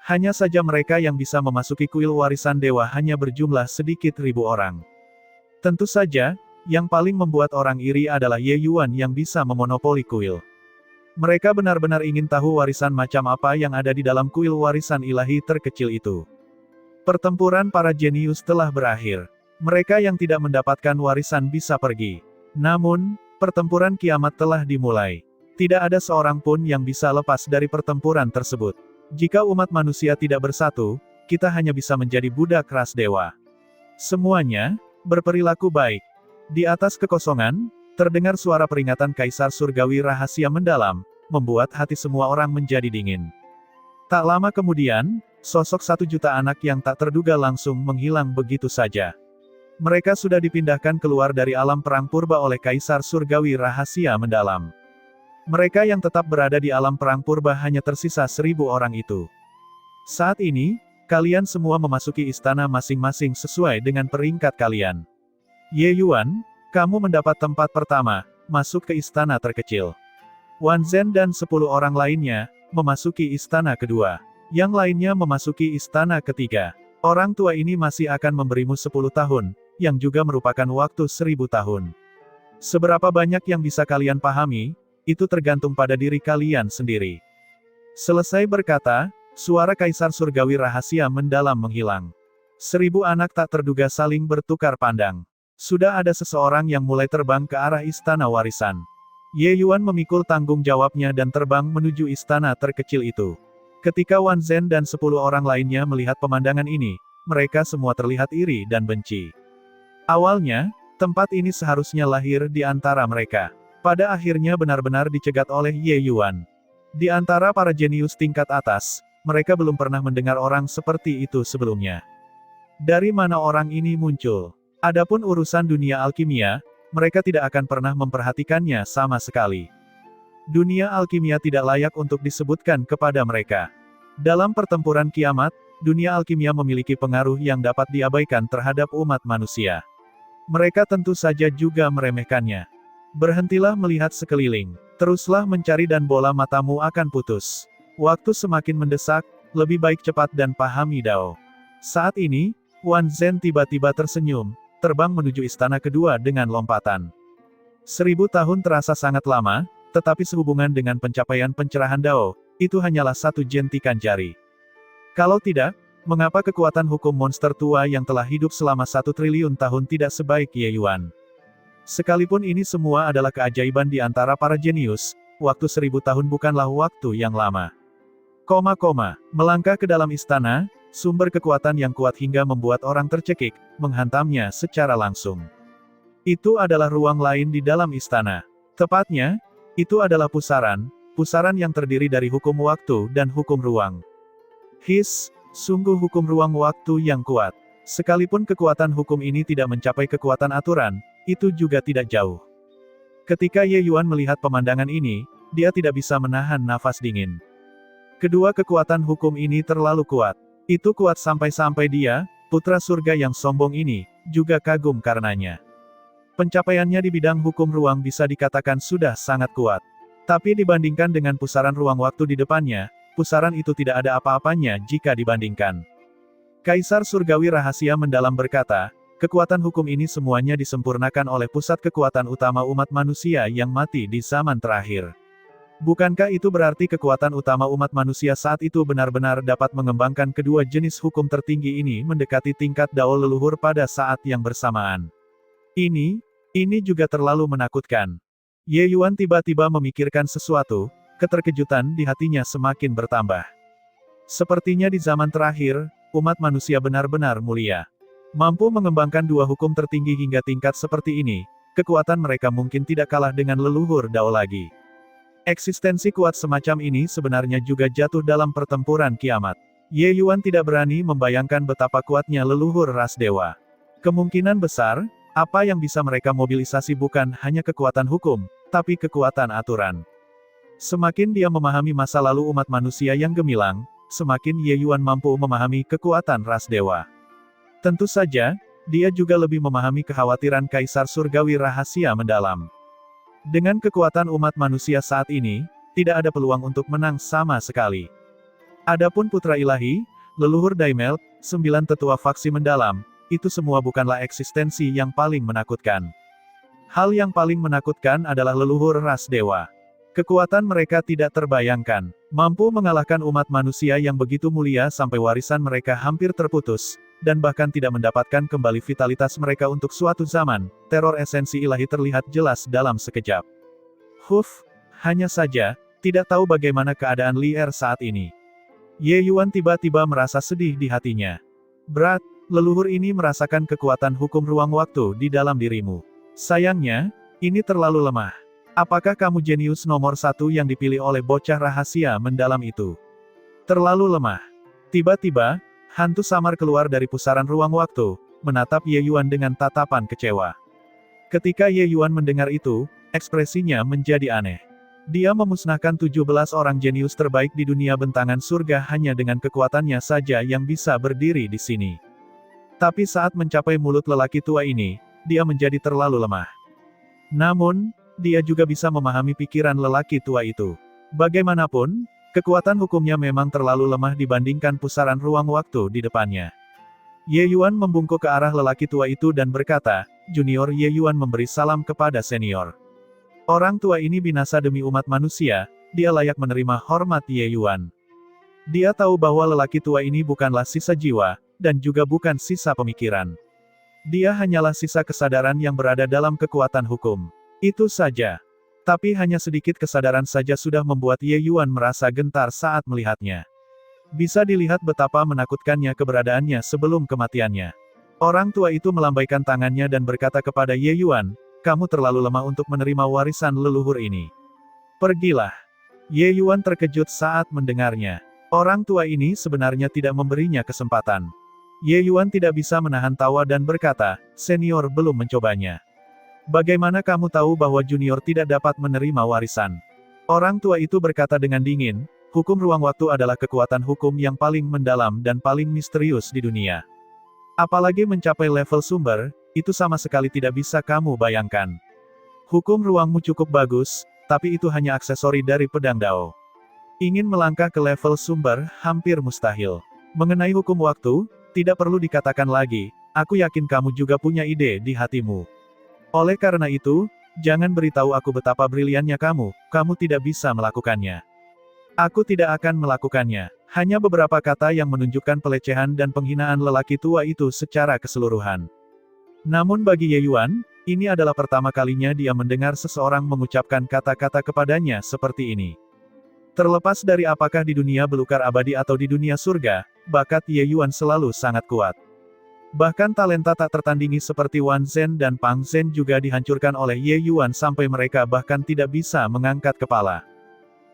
Hanya saja mereka yang bisa memasuki kuil warisan dewa hanya berjumlah sedikit ribu orang. Tentu saja, yang paling membuat orang iri adalah Ye Yuan yang bisa memonopoli kuil. Mereka benar-benar ingin tahu warisan macam apa yang ada di dalam kuil warisan ilahi terkecil itu. Pertempuran para jenius telah berakhir. Mereka yang tidak mendapatkan warisan bisa pergi. Namun, pertempuran kiamat telah dimulai. Tidak ada seorang pun yang bisa lepas dari pertempuran tersebut. Jika umat manusia tidak bersatu, kita hanya bisa menjadi budak ras dewa. Semuanya berperilaku baik. Di atas kekosongan, terdengar suara peringatan Kaisar Surgawi rahasia mendalam, membuat hati semua orang menjadi dingin. Tak lama kemudian, sosok 1 juta anak yang tak terduga langsung menghilang begitu saja. Mereka sudah dipindahkan keluar dari alam perang purba oleh Kaisar Surgawi rahasia mendalam. Mereka yang tetap berada di alam perang purba hanya tersisa 1000 orang itu. Saat ini, kalian semua memasuki istana masing-masing sesuai dengan peringkat kalian. Ye Yuan, kamu mendapat tempat pertama, masuk ke istana terkecil. Wan Zhen dan 10 orang lainnya, memasuki istana kedua. Yang lainnya memasuki istana ketiga. Orang tua ini masih akan memberimu 10 tahun, yang juga merupakan waktu 1000 tahun. Seberapa banyak yang bisa kalian pahami, itu tergantung pada diri kalian sendiri. Selesai berkata, suara Kaisar Surgawi rahasia mendalam menghilang. 1000 anak tak terduga saling bertukar pandang. Sudah ada seseorang yang mulai terbang ke arah istana warisan. Ye Yuan memikul tanggung jawabnya dan terbang menuju istana terkecil itu. Ketika Wan Zhen dan 10 orang lainnya melihat pemandangan ini, mereka semua terlihat iri dan benci. Awalnya, tempat ini seharusnya lahir di antara mereka. Pada akhirnya benar-benar dicegat oleh Ye Yuan. Di antara para jenius tingkat atas, mereka belum pernah mendengar orang seperti itu sebelumnya. Dari mana orang ini muncul? Adapun urusan dunia alkimia, mereka tidak akan pernah memperhatikannya sama sekali. Dunia alkimia tidak layak untuk disebutkan kepada mereka. Dalam pertempuran kiamat, dunia alkimia memiliki pengaruh yang dapat diabaikan terhadap umat manusia. Mereka tentu saja juga meremehkannya. Berhentilah melihat sekeliling. Teruslah mencari dan bola matamu akan putus. Waktu semakin mendesak, lebih baik cepat dan pahami Dao. Saat ini, Wan Zhen tiba-tiba tersenyum, terbang menuju istana kedua dengan lompatan. 1000 tahun terasa sangat lama, tetapi sehubungan dengan pencapaian pencerahan Dao, itu hanyalah satu jentikan jari. Kalau tidak, mengapa kekuatan hukum monster tua yang telah hidup selama 1 triliun tahun tidak sebaik Ye Yuan? Sekalipun ini semua adalah keajaiban di antara para jenius, waktu 1000 tahun bukanlah waktu yang lama. Melangkah ke dalam istana, sumber kekuatan yang kuat hingga membuat orang tercekik, menghantamnya secara langsung. Itu adalah ruang lain di dalam istana. Tepatnya, itu adalah pusaran yang terdiri dari hukum waktu dan hukum ruang. Sungguh hukum ruang waktu yang kuat. Sekalipun kekuatan hukum ini tidak mencapai kekuatan aturan, itu juga tidak jauh. Ketika Ye Yuan melihat pemandangan ini, dia tidak bisa menahan nafas dingin. Kedua kekuatan hukum ini terlalu kuat. Itu kuat sampai-sampai dia, putra surga yang sombong ini, juga kagum karenanya. Pencapaiannya di bidang hukum ruang bisa dikatakan sudah sangat kuat. Tapi dibandingkan dengan pusaran ruang waktu di depannya, pusaran itu tidak ada apa-apanya jika dibandingkan. Kaisar Surgawi rahasia mendalam berkata, kekuatan hukum ini semuanya disempurnakan oleh pusat kekuatan utama umat manusia yang mati di zaman terakhir. Bukankah itu berarti kekuatan utama umat manusia saat itu benar-benar dapat mengembangkan kedua jenis hukum tertinggi ini mendekati tingkat Dao leluhur pada saat yang bersamaan? Ini juga terlalu menakutkan. Ye Yuan tiba-tiba memikirkan sesuatu, keterkejutan di hatinya semakin bertambah. Sepertinya di zaman terakhir, umat manusia benar-benar mulia. Mampu mengembangkan dua hukum tertinggi hingga tingkat seperti ini, kekuatan mereka mungkin tidak kalah dengan leluhur Dao lagi. Eksistensi kuat semacam ini sebenarnya juga jatuh dalam pertempuran kiamat. Ye Yuan tidak berani membayangkan betapa kuatnya leluhur ras dewa. Kemungkinan besar, apa yang bisa mereka mobilisasi bukan hanya kekuatan hukum, tapi kekuatan aturan. Semakin dia memahami masa lalu umat manusia yang gemilang, semakin Ye Yuan mampu memahami kekuatan ras dewa. Tentu saja, dia juga lebih memahami kekhawatiran Kaisar Surgawi rahasia mendalam. Dengan kekuatan umat manusia saat ini, tidak ada peluang untuk menang sama sekali. Adapun Putra Ilahi, leluhur Daimel, 9 tetua faksi mendalam, itu semua bukanlah eksistensi yang paling menakutkan. Hal yang paling menakutkan adalah leluhur ras dewa. Kekuatan mereka tidak terbayangkan, mampu mengalahkan umat manusia yang begitu mulia sampai warisan mereka hampir terputus, dan bahkan tidak mendapatkan kembali vitalitas mereka untuk suatu zaman. Teror esensi ilahi terlihat jelas dalam sekejap. Hanya saja, tidak tahu bagaimana keadaan Li Er saat ini. Ye Yuan tiba-tiba merasa sedih di hatinya. Berat, leluhur ini merasakan kekuatan hukum ruang waktu di dalam dirimu. Sayangnya, ini terlalu lemah. Apakah kamu jenius nomor satu yang dipilih oleh bocah rahasia mendalam itu? Terlalu lemah. Tiba-tiba, hantu samar keluar dari pusaran ruang waktu, menatap Ye Yuan dengan tatapan kecewa. Ketika Ye Yuan mendengar itu, ekspresinya menjadi aneh. Dia memusnahkan 17 orang jenius terbaik di dunia bentangan surga hanya dengan kekuatannya saja yang bisa berdiri di sini. Tapi saat mencapai mulut lelaki tua ini, dia menjadi terlalu lemah. Namun, dia juga bisa memahami pikiran lelaki tua itu. Bagaimanapun, kekuatan hukumnya memang terlalu lemah dibandingkan pusaran ruang waktu di depannya. Ye Yuan membungkuk ke arah lelaki tua itu dan berkata, "Junior." Ye Yuan memberi salam kepada senior. Orang tua ini binasa demi umat manusia, dia layak menerima hormat Ye Yuan. Dia tahu bahwa lelaki tua ini bukanlah sisa jiwa, dan juga bukan sisa pemikiran. Dia hanyalah sisa kesadaran yang berada dalam kekuatan hukum. Itu saja. Tapi hanya sedikit kesadaran saja sudah membuat Ye Yuan merasa gentar saat melihatnya. Bisa dilihat betapa menakutkannya keberadaannya sebelum kematiannya. Orang tua itu melambaikan tangannya dan berkata kepada Ye Yuan, "Kamu terlalu lemah untuk menerima warisan leluhur ini. Pergilah." Ye Yuan terkejut saat mendengarnya. Orang tua ini sebenarnya tidak memberinya kesempatan. Ye Yuan tidak bisa menahan tawa dan berkata, "Senior belum mencobanya. Bagaimana kamu tahu bahwa junior tidak dapat menerima warisan?" Orang tua itu berkata dengan dingin, "Hukum ruang waktu adalah kekuatan hukum yang paling mendalam dan paling misterius di dunia. Apalagi mencapai level sumber, itu sama sekali tidak bisa kamu bayangkan. Hukum ruangmu cukup bagus, tapi itu hanya aksesori dari pedang Dao. Ingin melangkah ke level sumber, hampir mustahil. Mengenai hukum waktu, tidak perlu dikatakan lagi, aku yakin kamu juga punya ide di hatimu. Oleh karena itu, jangan beritahu aku betapa briliannya kamu tidak bisa melakukannya. Aku tidak akan melakukannya." Hanya beberapa kata yang menunjukkan pelecehan dan penghinaan lelaki tua itu secara keseluruhan. Namun bagi Ye Yuan, ini adalah pertama kalinya dia mendengar seseorang mengucapkan kata-kata kepadanya seperti ini. Terlepas dari apakah di dunia belukar abadi atau di dunia surga, bakat Ye Yuan selalu sangat kuat. Bahkan talenta tak tertandingi seperti Wan Zhen dan Pang Zhen juga dihancurkan oleh Ye Yuan sampai mereka bahkan tidak bisa mengangkat kepala.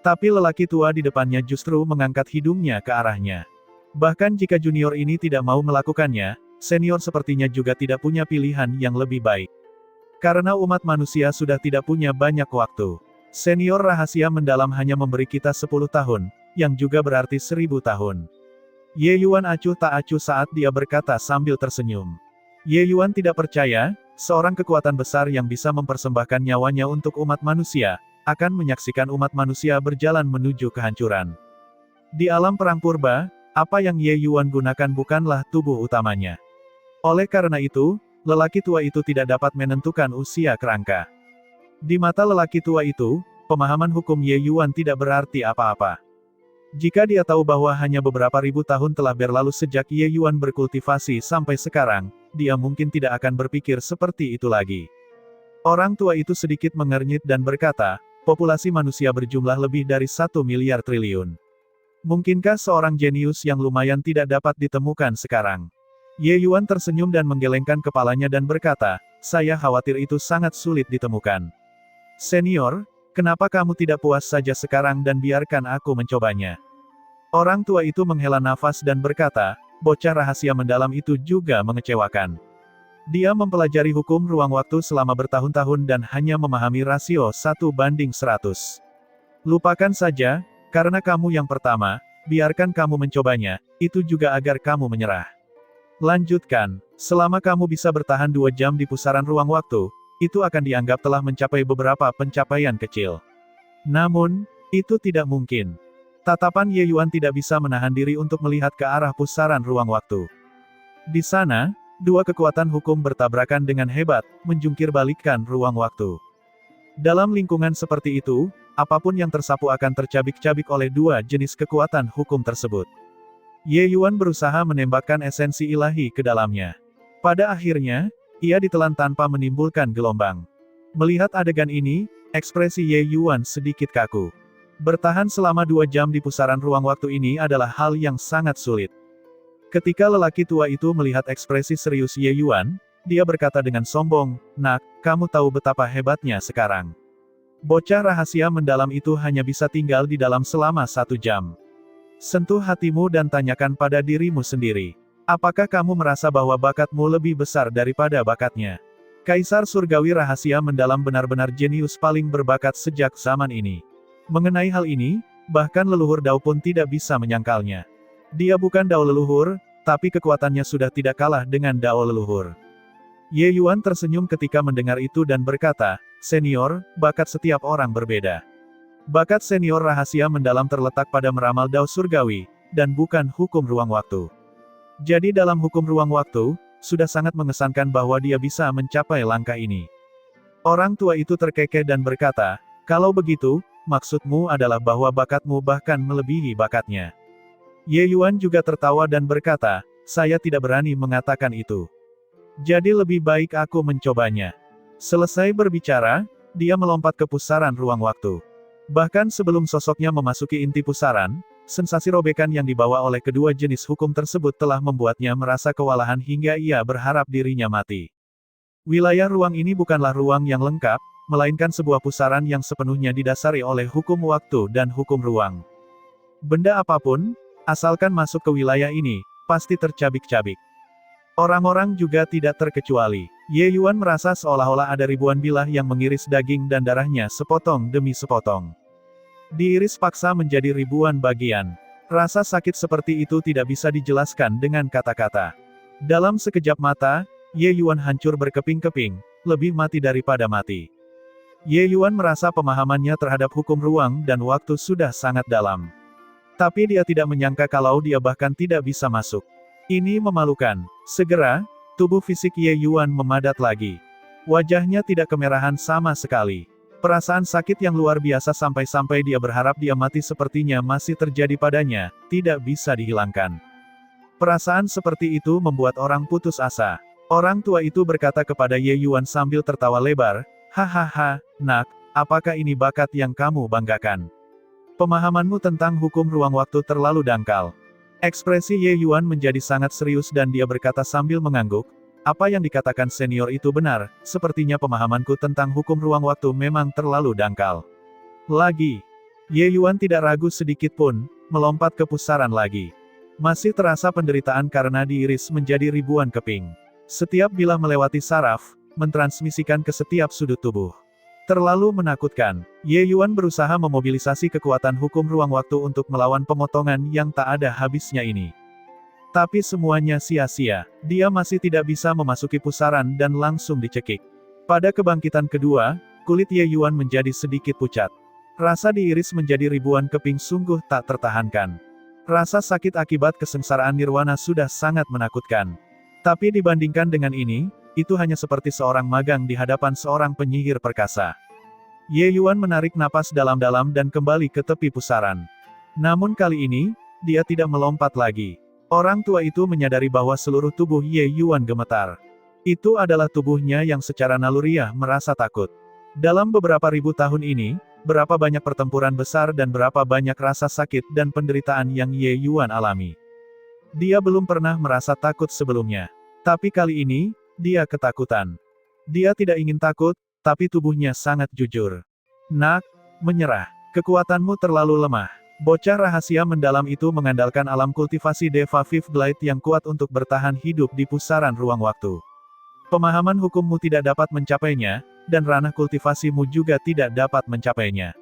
Tapi lelaki tua di depannya justru mengangkat hidungnya ke arahnya. Bahkan jika junior ini tidak mau melakukannya, senior sepertinya juga tidak punya pilihan yang lebih baik. Karena umat manusia sudah tidak punya banyak waktu. Senior rahasia mendalam hanya memberi kita 10 tahun, yang juga berarti 1000 tahun. Ye Yuan acuh tak acuh saat dia berkata sambil tersenyum. Ye Yuan tidak percaya, seorang kekuatan besar yang bisa mempersembahkan nyawanya untuk umat manusia, akan menyaksikan umat manusia berjalan menuju kehancuran. Di alam perang purba, apa yang Ye Yuan gunakan bukanlah tubuh utamanya. Oleh karena itu, lelaki tua itu tidak dapat menentukan usia kerangka. Di mata lelaki tua itu, pemahaman hukum Ye Yuan tidak berarti apa-apa. Jika dia tahu bahwa hanya beberapa ribu tahun telah berlalu sejak Ye Yuan berkultivasi sampai sekarang, dia mungkin tidak akan berpikir seperti itu lagi. Orang tua itu sedikit mengernyit dan berkata, populasi manusia berjumlah lebih dari 1 miliar triliun. Mungkinkah seorang jenius yang lumayan tidak dapat ditemukan sekarang? Ye Yuan tersenyum dan menggelengkan kepalanya dan berkata, saya khawatir itu sangat sulit ditemukan. Senior, kenapa kamu tidak puas saja sekarang dan biarkan aku mencobanya? Orang tua itu menghela nafas dan berkata, bocah rahasia mendalam itu juga mengecewakan. Dia mempelajari hukum ruang waktu selama bertahun-tahun dan hanya memahami rasio 1:100. Lupakan saja, karena kamu yang pertama, biarkan kamu mencobanya, itu juga agar kamu menyerah. Lanjutkan, selama kamu bisa bertahan 2 jam di pusaran ruang waktu, itu akan dianggap telah mencapai beberapa pencapaian kecil. Namun, itu tidak mungkin. Tatapan Ye Yuan tidak bisa menahan diri untuk melihat ke arah pusaran ruang waktu. Di sana, 2 kekuatan hukum bertabrakan dengan hebat, menjungkir balikkan ruang waktu. Dalam lingkungan seperti itu, apapun yang tersapu akan tercabik-cabik oleh dua jenis kekuatan hukum tersebut. Ye Yuan berusaha menembakkan esensi ilahi ke dalamnya. Pada akhirnya, ia ditelan tanpa menimbulkan gelombang. Melihat adegan ini, ekspresi Ye Yuan sedikit kaku. Bertahan selama 2 jam di pusaran ruang waktu ini adalah hal yang sangat sulit. Ketika lelaki tua itu melihat ekspresi serius Ye Yuan, dia berkata dengan sombong, "Nak, kamu tahu betapa hebatnya sekarang. Bocah rahasia mendalam itu hanya bisa tinggal di dalam selama 1 jam. Sentuh hatimu dan tanyakan pada dirimu sendiri. Apakah kamu merasa bahwa bakatmu lebih besar daripada bakatnya?" Kaisar surgawi rahasia mendalam benar-benar jenius paling berbakat sejak zaman ini. Mengenai hal ini, bahkan leluhur Dao pun tidak bisa menyangkalnya. Dia bukan Dao leluhur, tapi kekuatannya sudah tidak kalah dengan Dao leluhur. Ye Yuan tersenyum ketika mendengar itu dan berkata, "Senior, bakat setiap orang berbeda. Bakat senior rahasia mendalam terletak pada meramal Dao surgawi, dan bukan hukum ruang waktu. Jadi dalam hukum ruang waktu, sudah sangat mengesankan bahwa dia bisa mencapai langkah ini." Orang tua itu terkekeh dan berkata, "Kalau begitu, maksudmu adalah bahwa bakatmu bahkan melebihi bakatnya." Ye Yuan juga tertawa dan berkata, "Saya tidak berani mengatakan itu. Jadi lebih baik aku mencobanya." Selesai berbicara, dia melompat ke pusaran ruang waktu. Bahkan sebelum sosoknya memasuki inti pusaran, sensasi robekan yang dibawa oleh kedua jenis hukum tersebut telah membuatnya merasa kewalahan hingga ia berharap dirinya mati. Wilayah ruang ini bukanlah ruang yang lengkap, melainkan sebuah pusaran yang sepenuhnya didasari oleh hukum waktu dan hukum ruang. Benda apapun, asalkan masuk ke wilayah ini, pasti tercabik-cabik. Orang-orang juga tidak terkecuali. Ye Yuan merasa seolah-olah ada ribuan bilah yang mengiris daging dan darahnya sepotong demi sepotong. Diiris paksa menjadi ribuan bagian. Rasa sakit seperti itu tidak bisa dijelaskan dengan kata-kata. Dalam sekejap mata, Ye Yuan hancur berkeping-keping, lebih mati daripada mati. Ye Yuan merasa pemahamannya terhadap hukum ruang dan waktu sudah sangat dalam. Tapi dia tidak menyangka kalau dia bahkan tidak bisa masuk. Ini memalukan. Segera, tubuh fisik Ye Yuan memadat lagi. Wajahnya tidak kemerahan sama sekali. Perasaan sakit yang luar biasa sampai-sampai dia berharap dia mati sepertinya masih terjadi padanya, tidak bisa dihilangkan. Perasaan seperti itu membuat orang putus asa. Orang tua itu berkata kepada Ye Yuan sambil tertawa lebar, "Hahaha, nak, apakah ini bakat yang kamu banggakan? Pemahamanmu tentang hukum ruang waktu terlalu dangkal." Ekspresi Ye Yuan menjadi sangat serius dan dia berkata sambil mengangguk, "Apa yang dikatakan senior itu benar, sepertinya pemahamanku tentang hukum ruang waktu memang terlalu dangkal." Lagi. Ye Yuan tidak ragu sedikit pun, melompat ke pusaran lagi. Masih terasa penderitaan karena diiris menjadi ribuan keping. Setiap bilah melewati saraf, mentransmisikan ke setiap sudut tubuh. Terlalu menakutkan. Ye Yuan berusaha memobilisasi kekuatan hukum ruang waktu untuk melawan pemotongan yang tak ada habisnya ini. Tapi semuanya sia-sia. Dia masih tidak bisa memasuki pusaran dan langsung dicekik. Pada kebangkitan kedua, kulit Ye Yuan menjadi sedikit pucat. Rasa diiris menjadi ribuan keping sungguh tak tertahankan. Rasa sakit akibat kesengsaraan nirwana sudah sangat menakutkan. Tapi dibandingkan dengan ini, itu hanya seperti seorang magang di hadapan seorang penyihir perkasa. Ye Yuan menarik napas dalam-dalam dan kembali ke tepi pusaran. Namun kali ini, dia tidak melompat lagi. Orang tua itu menyadari bahwa seluruh tubuh Ye Yuan gemetar. Itu adalah tubuhnya yang secara naluriah merasa takut. Dalam beberapa ribu tahun ini, berapa banyak pertempuran besar dan berapa banyak rasa sakit dan penderitaan yang Ye Yuan alami. Dia belum pernah merasa takut sebelumnya. Tapi kali ini, dia ketakutan. Dia tidak ingin takut, tapi tubuhnya sangat jujur. "Nak, menyerah. Kekuatanmu terlalu lemah." Bocah rahasia mendalam itu mengandalkan alam kultivasi Deva Fifth Light yang kuat untuk bertahan hidup di pusaran ruang waktu. Pemahaman hukummu tidak dapat mencapainya, dan ranah kultivasimu juga tidak dapat mencapainya.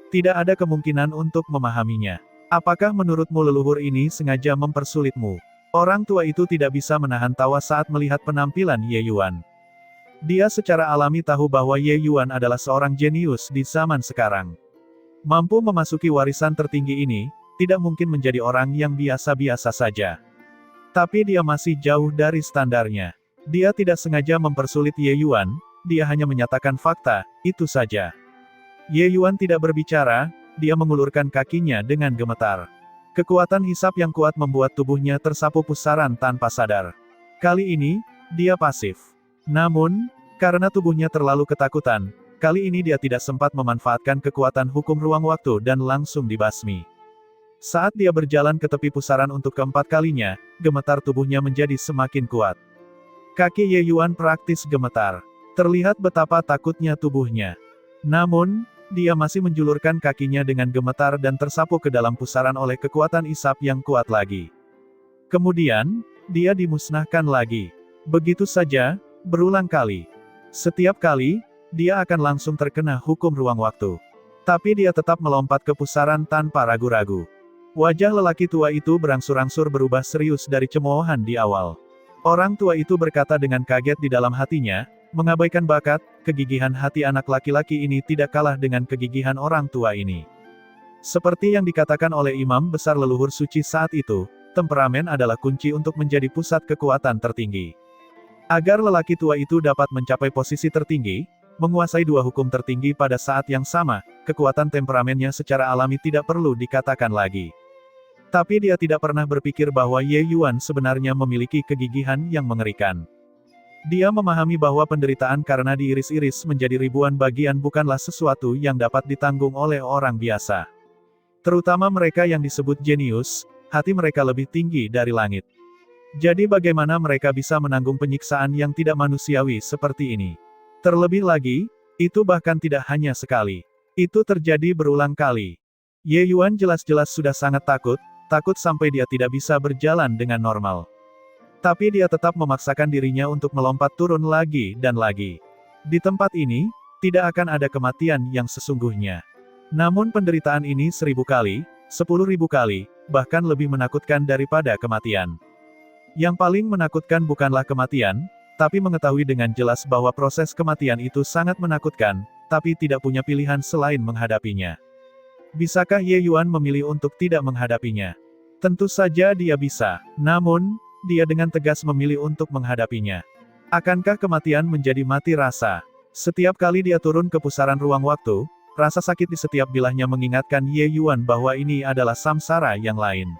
Tidak ada kemungkinan untuk memahaminya. Apakah menurutmu leluhur ini sengaja mempersulitmu? Orang tua itu tidak bisa menahan tawa saat melihat penampilan Ye Yuan. Dia secara alami tahu bahwa Ye Yuan adalah seorang jenius di zaman sekarang. Mampu memasuki warisan tertinggi ini, tidak mungkin menjadi orang yang biasa-biasa saja. Tapi dia masih jauh dari standarnya. Dia tidak sengaja mempersulit Ye Yuan, dia hanya menyatakan fakta, itu saja. Ye Yuan tidak berbicara, dia mengulurkan kakinya dengan gemetar. Kekuatan hisap yang kuat membuat tubuhnya tersapu pusaran tanpa sadar. Kali ini, dia pasif. Namun, karena tubuhnya terlalu ketakutan, kali ini dia tidak sempat memanfaatkan kekuatan hukum ruang waktu dan langsung dibasmi. Saat dia berjalan ke tepi pusaran untuk keempat kalinya, gemetar tubuhnya menjadi semakin kuat. Kaki Ye Yuan praktis gemetar. Terlihat betapa takutnya tubuhnya. Namun, dia masih menjulurkan kakinya dengan gemetar dan tersapu ke dalam pusaran oleh kekuatan isap yang kuat lagi. Kemudian, dia dimusnahkan lagi. Begitu saja, berulang kali. Setiap kali, dia akan langsung terkena hukum ruang waktu. Tapi dia tetap melompat ke pusaran tanpa ragu-ragu. Wajah lelaki tua itu berangsur-angsur berubah serius dari cemoohan di awal. Orang tua itu berkata dengan kaget di dalam hatinya, mengabaikan bakat, kegigihan hati anak laki-laki ini tidak kalah dengan kegigihan orang tua ini. Seperti yang dikatakan oleh imam besar leluhur suci saat itu, temperamen adalah kunci untuk menjadi pusat kekuatan tertinggi. Agar lelaki tua itu dapat mencapai posisi tertinggi, menguasai dua hukum tertinggi pada saat yang sama, kekuatan temperamennya secara alami tidak perlu dikatakan lagi. Tapi dia tidak pernah berpikir bahwa Ye Yuan sebenarnya memiliki kegigihan yang mengerikan. Dia memahami bahwa penderitaan karena diiris-iris menjadi ribuan bagian bukanlah sesuatu yang dapat ditanggung oleh orang biasa. Terutama mereka yang disebut jenius, hati mereka lebih tinggi dari langit. Jadi bagaimana mereka bisa menanggung penyiksaan yang tidak manusiawi seperti ini? Terlebih lagi, itu bahkan tidak hanya sekali. Itu terjadi berulang kali. Ye Yuan jelas-jelas sudah sangat takut sampai dia tidak bisa berjalan dengan normal. Tapi dia tetap memaksakan dirinya untuk melompat turun lagi dan lagi. Di tempat ini, tidak akan ada kematian yang sesungguhnya. Namun penderitaan ini 1000 kali, 10.000 kali, bahkan lebih menakutkan daripada kematian. Yang paling menakutkan bukanlah kematian, tapi mengetahui dengan jelas bahwa proses kematian itu sangat menakutkan, tapi tidak punya pilihan selain menghadapinya. Bisakah Ye Yuan memilih untuk tidak menghadapinya? Tentu saja dia bisa, namun, dia dengan tegas memilih untuk menghadapinya. Akankah kematian menjadi mati rasa? Setiap kali dia turun ke pusaran ruang waktu, rasa sakit di setiap bilahnya mengingatkan Ye Yuan bahwa ini adalah samsara yang lain.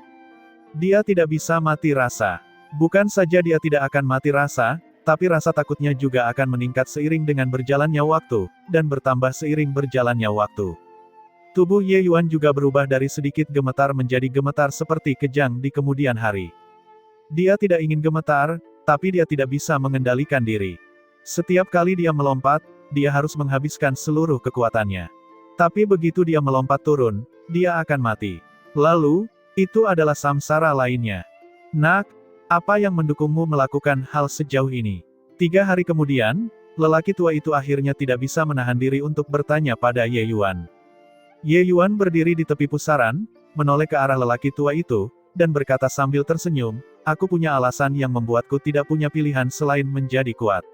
Dia tidak bisa mati rasa. Bukan saja dia tidak akan mati rasa, tapi rasa takutnya juga akan meningkat seiring dengan berjalannya waktu, dan bertambah seiring berjalannya waktu. Tubuh Ye Yuan juga berubah dari sedikit gemetar menjadi gemetar seperti kejang di kemudian hari. Dia tidak ingin gemetar, tapi dia tidak bisa mengendalikan diri. Setiap kali dia melompat, dia harus menghabiskan seluruh kekuatannya. Tapi begitu dia melompat turun, dia akan mati. Lalu, itu adalah samsara lainnya. Nak, apa yang mendukungmu melakukan hal sejauh ini? 3 hari kemudian, lelaki tua itu akhirnya tidak bisa menahan diri untuk bertanya pada Ye Yuan. Ye Yuan berdiri di tepi pusaran, menoleh ke arah lelaki tua itu, dan berkata sambil tersenyum, aku punya alasan yang membuatku tidak punya pilihan selain menjadi kuat.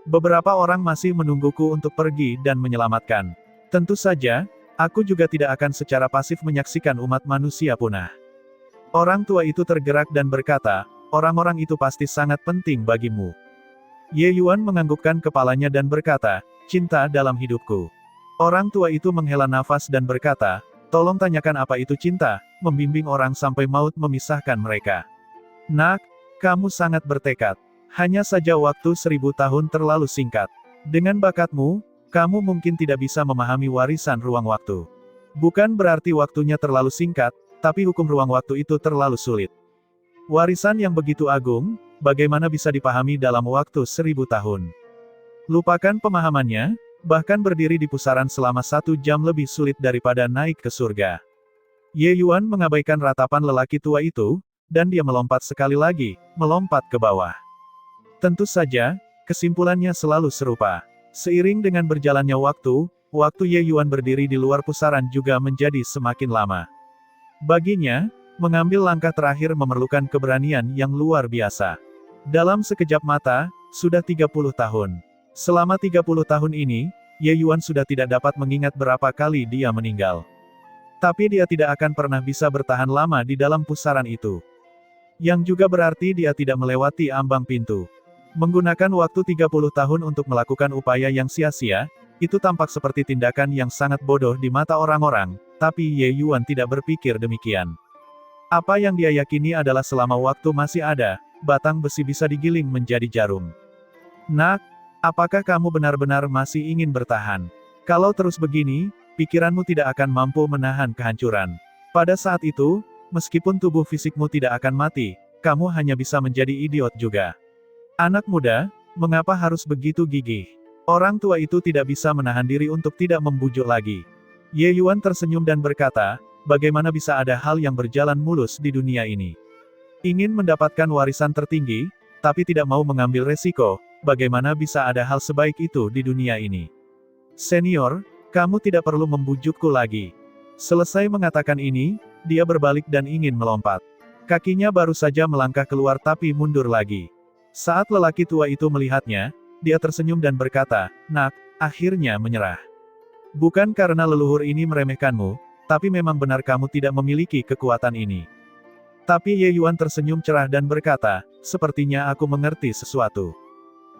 Beberapa orang masih menungguku untuk pergi dan menyelamatkan. Tentu saja, aku juga tidak akan secara pasif menyaksikan umat manusia punah. Orang tua itu tergerak dan berkata, orang-orang itu pasti sangat penting bagimu. Ye Yuan menganggukkan kepalanya dan berkata, cinta dalam hidupku. Orang tua itu menghela nafas dan berkata, tolong tanyakan apa itu cinta, membimbing orang sampai maut memisahkan mereka. Nak, kamu sangat bertekad. Hanya saja waktu 1000 tahun terlalu singkat. Dengan bakatmu, kamu mungkin tidak bisa memahami warisan ruang waktu. Bukan berarti waktunya terlalu singkat, tapi hukum ruang waktu itu terlalu sulit. Warisan yang begitu agung, bagaimana bisa dipahami dalam waktu 1000 tahun? Lupakan pemahamannya, bahkan berdiri di pusaran selama 1 jam lebih sulit daripada naik ke surga. Ye Yuan mengabaikan ratapan lelaki tua itu, dan dia melompat sekali lagi, melompat ke bawah. Tentu saja, kesimpulannya selalu serupa. Seiring dengan berjalannya waktu Ye Yuan berdiri di luar pusaran juga menjadi semakin lama. Baginya, mengambil langkah terakhir memerlukan keberanian yang luar biasa. Dalam sekejap mata, sudah 30 tahun. Selama 30 tahun ini, Ye Yuan sudah tidak dapat mengingat berapa kali dia meninggal. Tapi dia tidak akan pernah bisa bertahan lama di dalam pusaran itu. Yang juga berarti dia tidak melewati ambang pintu. Menggunakan waktu 30 tahun untuk melakukan upaya yang sia-sia, Itu tampak seperti tindakan yang sangat bodoh di mata orang-orang, tapi Ye Yuan tidak berpikir demikian. Apa yang dia yakini adalah selama waktu masih ada, batang besi bisa digiling menjadi jarum. Nak, apakah kamu benar-benar masih ingin bertahan? Kalau terus begini, pikiranmu tidak akan mampu menahan kehancuran. Pada saat itu, meskipun tubuh fisikmu tidak akan mati, kamu hanya bisa menjadi idiot juga. Anak muda, mengapa harus begitu gigih? Orang tua itu tidak bisa menahan diri untuk tidak membujuk lagi. Ye Yuan tersenyum dan berkata, bagaimana bisa ada hal yang berjalan mulus di dunia ini? Ingin mendapatkan warisan tertinggi, tapi tidak mau mengambil resiko, bagaimana bisa ada hal sebaik itu di dunia ini? Senior, kamu tidak perlu membujukku lagi. Selesai mengatakan ini, dia berbalik dan ingin melompat. Kakinya baru saja melangkah keluar tapi mundur lagi. Saat lelaki tua itu melihatnya, dia tersenyum dan berkata, "Nak, akhirnya menyerah. Bukan karena leluhur ini meremehkanmu, tapi memang benar kamu tidak memiliki kekuatan ini." Tapi Ye Yuan tersenyum cerah dan berkata, "Sepertinya aku mengerti sesuatu.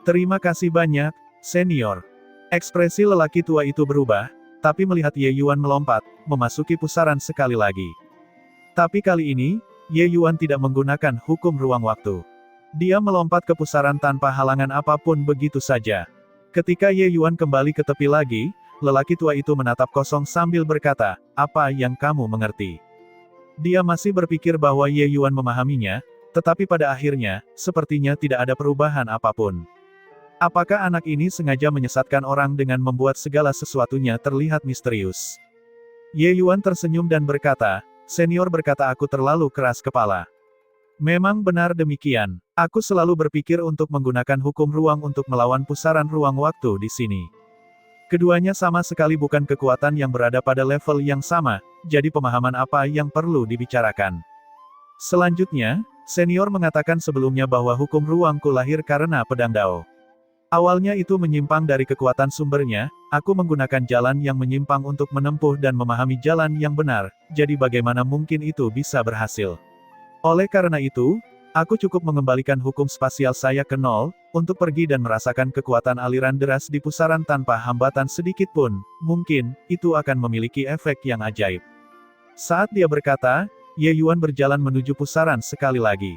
Terima kasih banyak, senior." Ekspresi lelaki tua itu berubah, tapi melihat Ye Yuan melompat, memasuki pusaran sekali lagi. Tapi kali ini, Ye Yuan tidak menggunakan hukum ruang waktu. Dia melompat ke pusaran tanpa halangan apapun begitu saja. Ketika Ye Yuan kembali ke tepi lagi, lelaki tua itu menatap kosong sambil berkata, "Apa yang kamu mengerti?" Dia masih berpikir bahwa Ye Yuan memahaminya, tetapi pada akhirnya, sepertinya tidak ada perubahan apapun. Apakah anak ini sengaja menyesatkan orang dengan membuat segala sesuatunya terlihat misterius? Ye Yuan tersenyum dan berkata, "Senior berkata aku terlalu keras kepala. Memang benar demikian. Aku selalu berpikir untuk menggunakan hukum ruang untuk melawan pusaran ruang waktu di sini. Keduanya sama sekali bukan kekuatan yang berada pada level yang sama, jadi pemahaman apa yang perlu dibicarakan." Selanjutnya, senior mengatakan sebelumnya bahwa hukum ruangku lahir karena pedang Dao. Awalnya itu menyimpang dari kekuatan sumbernya, aku menggunakan jalan yang menyimpang untuk menempuh dan memahami jalan yang benar, jadi bagaimana mungkin itu bisa berhasil? Oleh karena itu, aku cukup mengembalikan hukum spasial saya ke nol, untuk pergi dan merasakan kekuatan aliran deras di pusaran tanpa hambatan sedikit pun, mungkin, itu akan memiliki efek yang ajaib. Saat dia berkata, Ye Yuan berjalan menuju pusaran sekali lagi.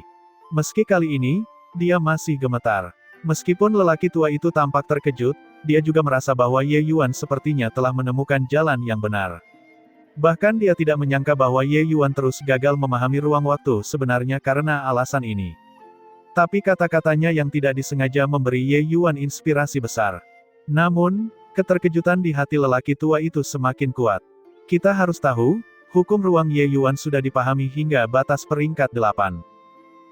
Meski kali ini, dia masih gemetar. Meskipun lelaki tua itu tampak terkejut, dia juga merasa bahwa Ye Yuan sepertinya telah menemukan jalan yang benar. Bahkan dia tidak menyangka bahwa Ye Yuan terus gagal memahami ruang waktu sebenarnya karena alasan ini. Tapi kata-katanya yang tidak disengaja memberi Ye Yuan inspirasi besar. Namun, keterkejutan di hati lelaki tua itu semakin kuat. Kita harus tahu, hukum ruang Ye Yuan sudah dipahami hingga batas peringkat 8.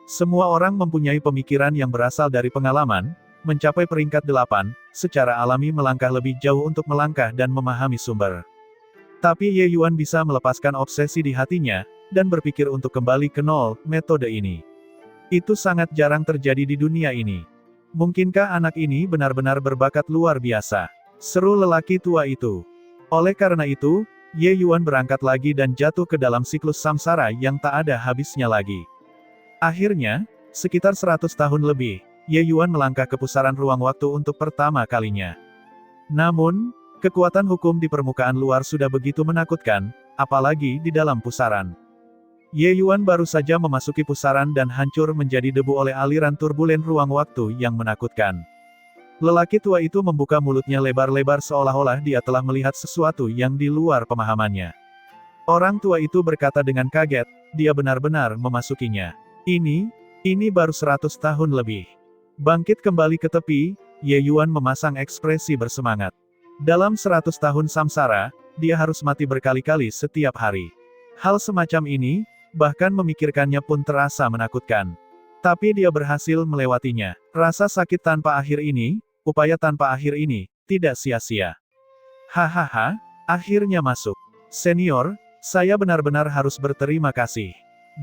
Semua orang mempunyai pemikiran yang berasal dari pengalaman, mencapai peringkat 8, secara alami melangkah lebih jauh untuk melangkah dan memahami sumber. Tapi Ye Yuan bisa melepaskan obsesi di hatinya, dan berpikir untuk kembali ke nol, metode ini. Itu sangat jarang terjadi di dunia ini. Mungkinkah anak ini benar-benar berbakat luar biasa? Seru lelaki tua itu. Oleh karena itu, Ye Yuan berangkat lagi dan jatuh ke dalam siklus samsara yang tak ada habisnya lagi. Akhirnya, sekitar 100 tahun lebih, Ye Yuan melangkah ke pusaran ruang waktu untuk pertama kalinya. Namun, kekuatan hukum di permukaan luar sudah begitu menakutkan, apalagi di dalam pusaran. Ye Yuan baru saja memasuki pusaran dan hancur menjadi debu oleh aliran turbulen ruang waktu yang menakutkan. Lelaki tua itu membuka mulutnya lebar-lebar seolah-olah dia telah melihat sesuatu yang di luar pemahamannya. Orang tua itu berkata dengan kaget, dia benar-benar memasukinya. Ini baru 100 tahun lebih. Bangkit kembali ke tepi, Ye Yuan memasang ekspresi bersemangat. Dalam 100 tahun samsara, dia harus mati berkali-kali setiap hari. Hal semacam ini, bahkan memikirkannya pun terasa menakutkan. Tapi dia berhasil melewatinya. Rasa sakit tanpa akhir ini, upaya tanpa akhir ini, tidak sia-sia. Hahaha, akhirnya masuk. Senior, saya benar-benar harus berterima kasih.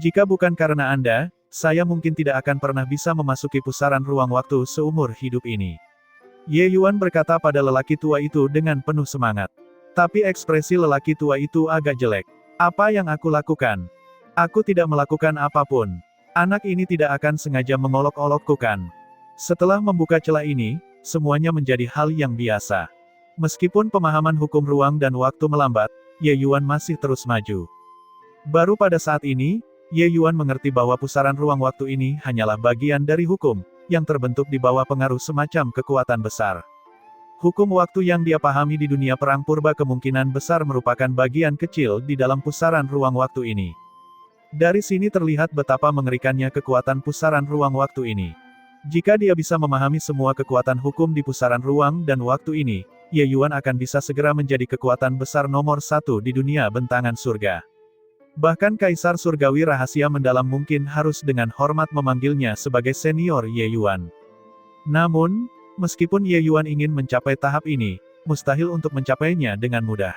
Jika bukan karena Anda, saya mungkin tidak akan pernah bisa memasuki pusaran ruang waktu seumur hidup ini. Ye Yuan berkata pada lelaki tua itu dengan penuh semangat. Tapi ekspresi lelaki tua itu agak jelek. Apa yang aku lakukan? Aku tidak melakukan apapun. Anak ini tidak akan sengaja mengolok-olokku kan? Setelah membuka celah ini, semuanya menjadi hal yang biasa. Meskipun pemahaman hukum ruang dan waktu melambat, Ye Yuan masih terus maju. Baru pada saat ini, Ye Yuan mengerti bahwa pusaran ruang waktu ini hanyalah bagian dari hukum, yang terbentuk di bawah pengaruh semacam kekuatan besar. Hukum waktu yang dia pahami di dunia perang purba kemungkinan besar merupakan bagian kecil di dalam pusaran ruang waktu ini. Dari sini terlihat betapa mengerikannya kekuatan pusaran ruang waktu ini. Jika dia bisa memahami semua kekuatan hukum di pusaran ruang dan waktu ini, Ye Yuan akan bisa segera menjadi kekuatan besar nomor satu di dunia bentangan surga. Bahkan Kaisar Surgawi Rahasia Mendalam mungkin harus dengan hormat memanggilnya sebagai senior Ye Yuan. Namun, meskipun Ye Yuan ingin mencapai tahap ini, mustahil untuk mencapainya dengan mudah.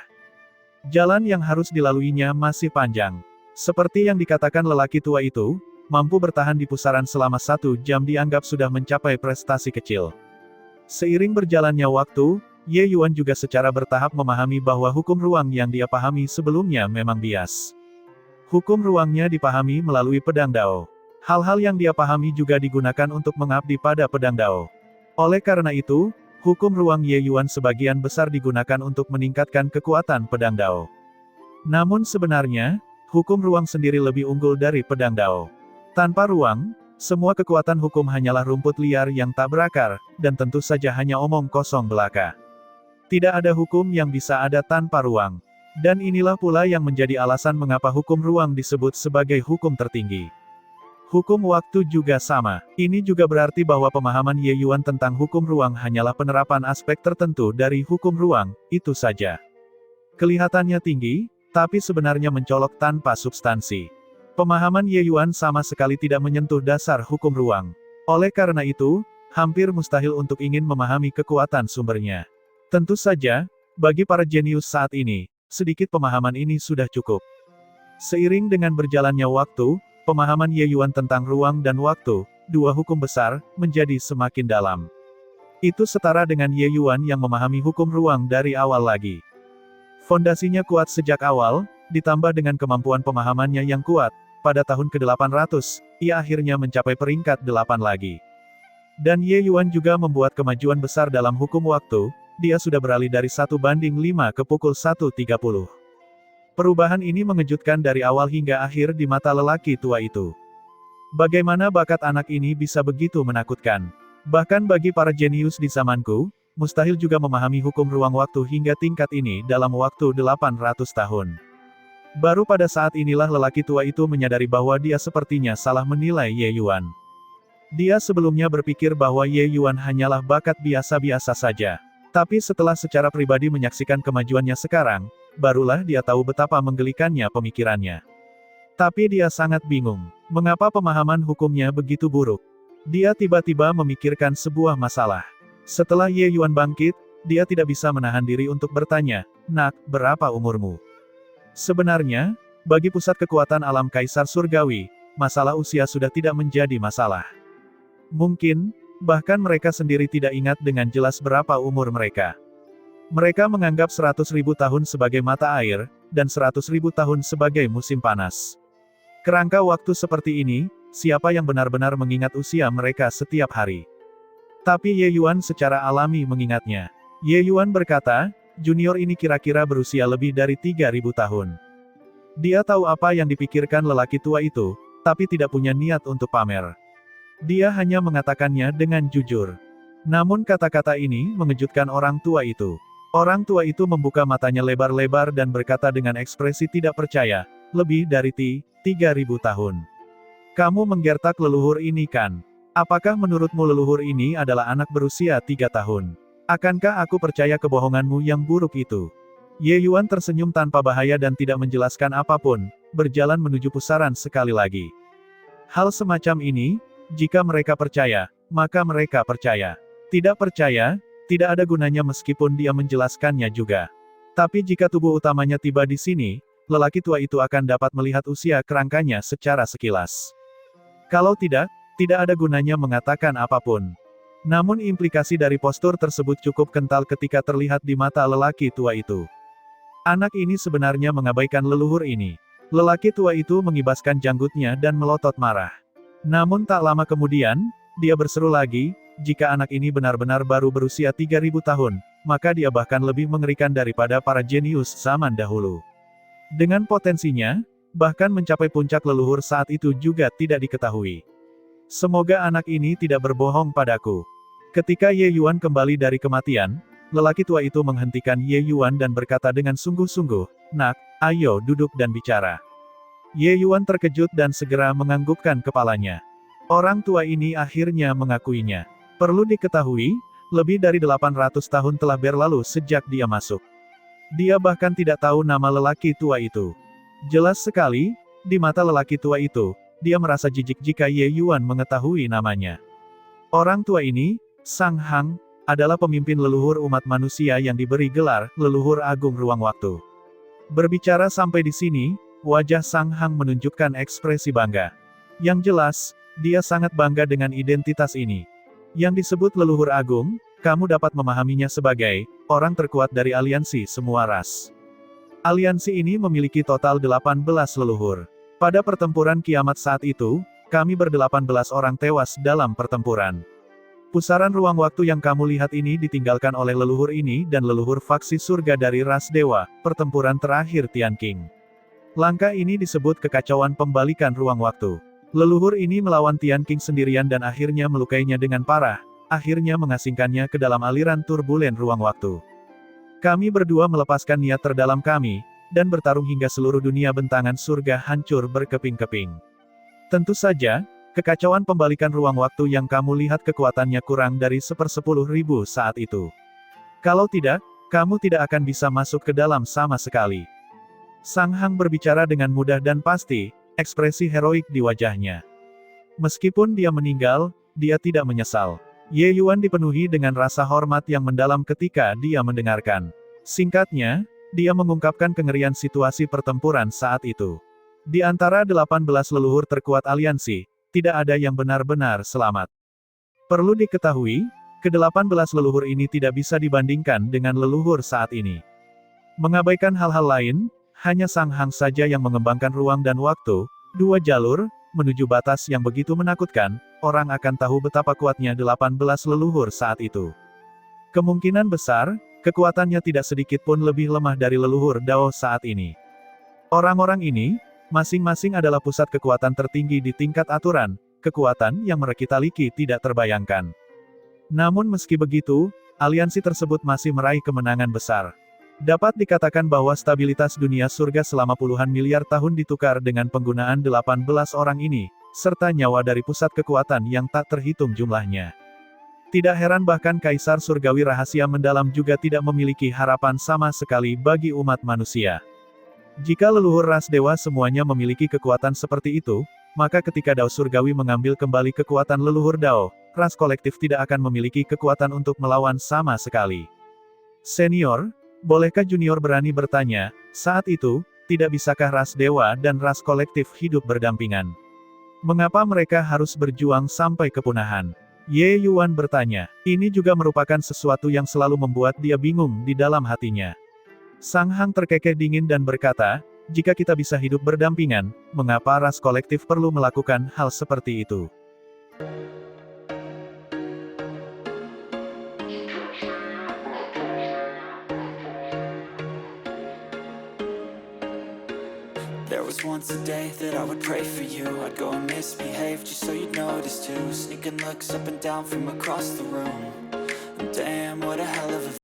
Jalan yang harus dilaluinya masih panjang. Seperti yang dikatakan lelaki tua itu, mampu bertahan di pusaran selama 1 jam dianggap sudah mencapai prestasi kecil. Seiring berjalannya waktu, Ye Yuan juga secara bertahap memahami bahwa hukum ruang yang dia pahami sebelumnya memang bias. Hukum ruangnya dipahami melalui pedang Dao. Hal-hal yang dia pahami juga digunakan untuk mengabdi pada pedang Dao. Oleh karena itu, hukum ruang Ye Yuan sebagian besar digunakan untuk meningkatkan kekuatan pedang Dao. Namun sebenarnya, hukum ruang sendiri lebih unggul dari pedang Dao. Tanpa ruang, semua kekuatan hukum hanyalah rumput liar yang tak berakar, dan tentu saja hanya omong kosong belaka. Tidak ada hukum yang bisa ada tanpa ruang. Dan inilah pula yang menjadi alasan mengapa hukum ruang disebut sebagai hukum tertinggi. Hukum waktu juga sama. Ini juga berarti bahwa pemahaman Ye Yuan tentang hukum ruang hanyalah penerapan aspek tertentu dari hukum ruang, itu saja. Kelihatannya tinggi, tapi sebenarnya mencolok tanpa substansi. Pemahaman Ye Yuan sama sekali tidak menyentuh dasar hukum ruang. Oleh karena itu, hampir mustahil untuk ingin memahami kekuatan sumbernya. Tentu saja, bagi para jenius saat ini, sedikit pemahaman ini sudah cukup. Seiring dengan berjalannya waktu, pemahaman Ye Yuan tentang ruang dan waktu, dua hukum besar, menjadi semakin dalam. Itu setara dengan Ye Yuan yang memahami hukum ruang dari awal lagi. Fondasinya kuat sejak awal, ditambah dengan kemampuan pemahamannya yang kuat, pada tahun ke-800, ia akhirnya mencapai peringkat 8 lagi. Dan Ye Yuan juga membuat kemajuan besar dalam hukum waktu, dia sudah beralih dari 1:5 ke pukul 1:30. Perubahan ini mengejutkan dari awal hingga akhir di mata lelaki tua itu. Bagaimana bakat anak ini bisa begitu menakutkan? Bahkan bagi para jenius di zamanku, mustahil juga memahami hukum ruang waktu hingga tingkat ini dalam waktu 800 tahun. Baru pada saat inilah lelaki tua itu menyadari bahwa dia sepertinya salah menilai Ye Yuan. Dia sebelumnya berpikir bahwa Ye Yuan hanyalah bakat biasa-biasa saja. Tapi setelah secara pribadi menyaksikan kemajuannya sekarang, barulah dia tahu betapa menggelikannya pemikirannya. Tapi dia sangat bingung, mengapa pemahaman hukumnya begitu buruk. Dia tiba-tiba memikirkan sebuah masalah. Setelah Ye Yuan bangkit, dia tidak bisa menahan diri untuk bertanya, "Nak, berapa umurmu?" Sebenarnya, bagi pusat kekuatan alam Kaisar Surgawi, masalah usia sudah tidak menjadi masalah. Mungkin, bahkan mereka sendiri tidak ingat dengan jelas berapa umur mereka. Mereka menganggap 100.000 tahun sebagai mata air, dan 100.000 tahun sebagai musim panas. Kerangka waktu seperti ini, siapa yang benar-benar mengingat usia mereka setiap hari? Tapi Ye Yuan secara alami mengingatnya. Ye Yuan berkata, junior ini kira-kira berusia lebih dari 3.000 tahun. Dia tahu apa yang dipikirkan lelaki tua itu, tapi tidak punya niat untuk pamer. Dia hanya mengatakannya dengan jujur. Namun kata-kata ini mengejutkan orang tua itu. Orang tua itu membuka matanya lebar-lebar dan berkata dengan ekspresi tidak percaya, "Lebih dari 3.000 tahun. Kamu menggertak leluhur ini kan? Apakah menurutmu leluhur ini adalah anak berusia 3 tahun? Akankah aku percaya kebohonganmu yang buruk itu?" Ye Yuan tersenyum tanpa bahaya dan tidak menjelaskan apapun, berjalan menuju pusaran sekali lagi. Hal semacam ini, jika mereka percaya, maka mereka percaya. Tidak percaya, tidak ada gunanya meskipun dia menjelaskannya juga. Tapi jika tubuh utamanya tiba di sini, lelaki tua itu akan dapat melihat usia kerangkanya secara sekilas. Kalau tidak, tidak ada gunanya mengatakan apapun. Namun implikasi dari postur tersebut cukup kental ketika terlihat di mata lelaki tua itu. Anak ini sebenarnya mengabaikan leluhur ini. Lelaki tua itu mengibaskan janggutnya dan melotot marah. Namun tak lama kemudian, dia berseru lagi, jika anak ini benar-benar baru berusia 3.000 tahun, maka dia bahkan lebih mengerikan daripada para jenius zaman dahulu. Dengan potensinya, bahkan mencapai puncak leluhur saat itu juga tidak diketahui. Semoga anak ini tidak berbohong padaku. Ketika Ye Yuan kembali dari kematian, lelaki tua itu menghentikan Ye Yuan dan berkata dengan sungguh-sungguh, "Nak, ayo duduk dan bicara." Ye Yuan terkejut dan segera menganggukkan kepalanya. Orang tua ini akhirnya mengakuinya. Perlu diketahui, lebih dari 800 tahun telah berlalu sejak dia masuk. Dia bahkan tidak tahu nama lelaki tua itu. Jelas sekali, di mata lelaki tua itu, dia merasa jijik jika Ye Yuan mengetahui namanya. Orang tua ini, Sang Hang, adalah pemimpin leluhur umat manusia yang diberi gelar Leluhur Agung Ruang Waktu. Berbicara sampai di sini, wajah Sang Hang menunjukkan ekspresi bangga. Yang jelas, dia sangat bangga dengan identitas ini. Yang disebut Leluhur Agung, kamu dapat memahaminya sebagai orang terkuat dari aliansi semua ras. Aliansi ini memiliki total 18 leluhur. Pada pertempuran kiamat saat itu, kami ber-18 orang tewas dalam pertempuran. Pusaran ruang waktu yang kamu lihat ini ditinggalkan oleh leluhur ini dan leluhur faksi surga dari ras dewa, pertempuran terakhir Tian Qing. Langkah ini disebut kekacauan pembalikan ruang waktu. Leluhur ini melawan Tian Qing sendirian dan akhirnya melukainya dengan parah, akhirnya mengasingkannya ke dalam aliran turbulen ruang waktu. Kami berdua melepaskan niat terdalam kami, dan bertarung hingga seluruh dunia bentangan surga hancur berkeping-keping. Tentu saja, kekacauan pembalikan ruang waktu yang kamu lihat kekuatannya kurang dari 1/10.000 saat itu. Kalau tidak, kamu tidak akan bisa masuk ke dalam sama sekali. Sang Hang berbicara dengan mudah dan pasti, ekspresi heroik di wajahnya. Meskipun dia meninggal, dia tidak menyesal. Ye Yuan dipenuhi dengan rasa hormat yang mendalam ketika dia mendengarkan. Singkatnya, dia mengungkapkan kengerian situasi pertempuran saat itu. Di antara 18 leluhur terkuat aliansi, tidak ada yang benar-benar selamat. Perlu diketahui, ke-18 leluhur ini tidak bisa dibandingkan dengan leluhur saat ini. Mengabaikan hal-hal lain, hanya Sang Hang saja yang mengembangkan ruang dan waktu, dua jalur, menuju batas yang begitu menakutkan, orang akan tahu betapa kuatnya 18 leluhur saat itu. Kemungkinan besar, kekuatannya tidak sedikit pun lebih lemah dari leluhur Dao saat ini. Orang-orang ini, masing-masing adalah pusat kekuatan tertinggi di tingkat aturan, kekuatan yang merekita-liki tidak terbayangkan. Namun meski begitu, aliansi tersebut masih meraih kemenangan besar. Dapat dikatakan bahwa stabilitas dunia surga selama puluhan miliar tahun ditukar dengan penggunaan 18 orang ini, serta nyawa dari pusat kekuatan yang tak terhitung jumlahnya. Tidak heran bahkan Kaisar Surgawi Rahasia Mendalam juga tidak memiliki harapan sama sekali bagi umat manusia. Jika leluhur ras dewa semuanya memiliki kekuatan seperti itu, maka ketika Dao Surgawi mengambil kembali kekuatan leluhur Dao, ras kolektif tidak akan memiliki kekuatan untuk melawan sama sekali. Senior, bolehkah junior berani bertanya, saat itu, tidak bisakah ras dewa dan ras kolektif hidup berdampingan? Mengapa mereka harus berjuang sampai kepunahan? Ye Yuan bertanya. Ini juga merupakan sesuatu yang selalu membuat dia bingung di dalam hatinya. Sang Hang terkekeh dingin dan berkata, jika kita bisa hidup berdampingan, mengapa ras kolektif perlu melakukan hal seperti itu? There was once a day that I would pray for you. I'd go and misbehave just so you'd notice too. Sneaking looks up and down from across the room. And damn, what a hell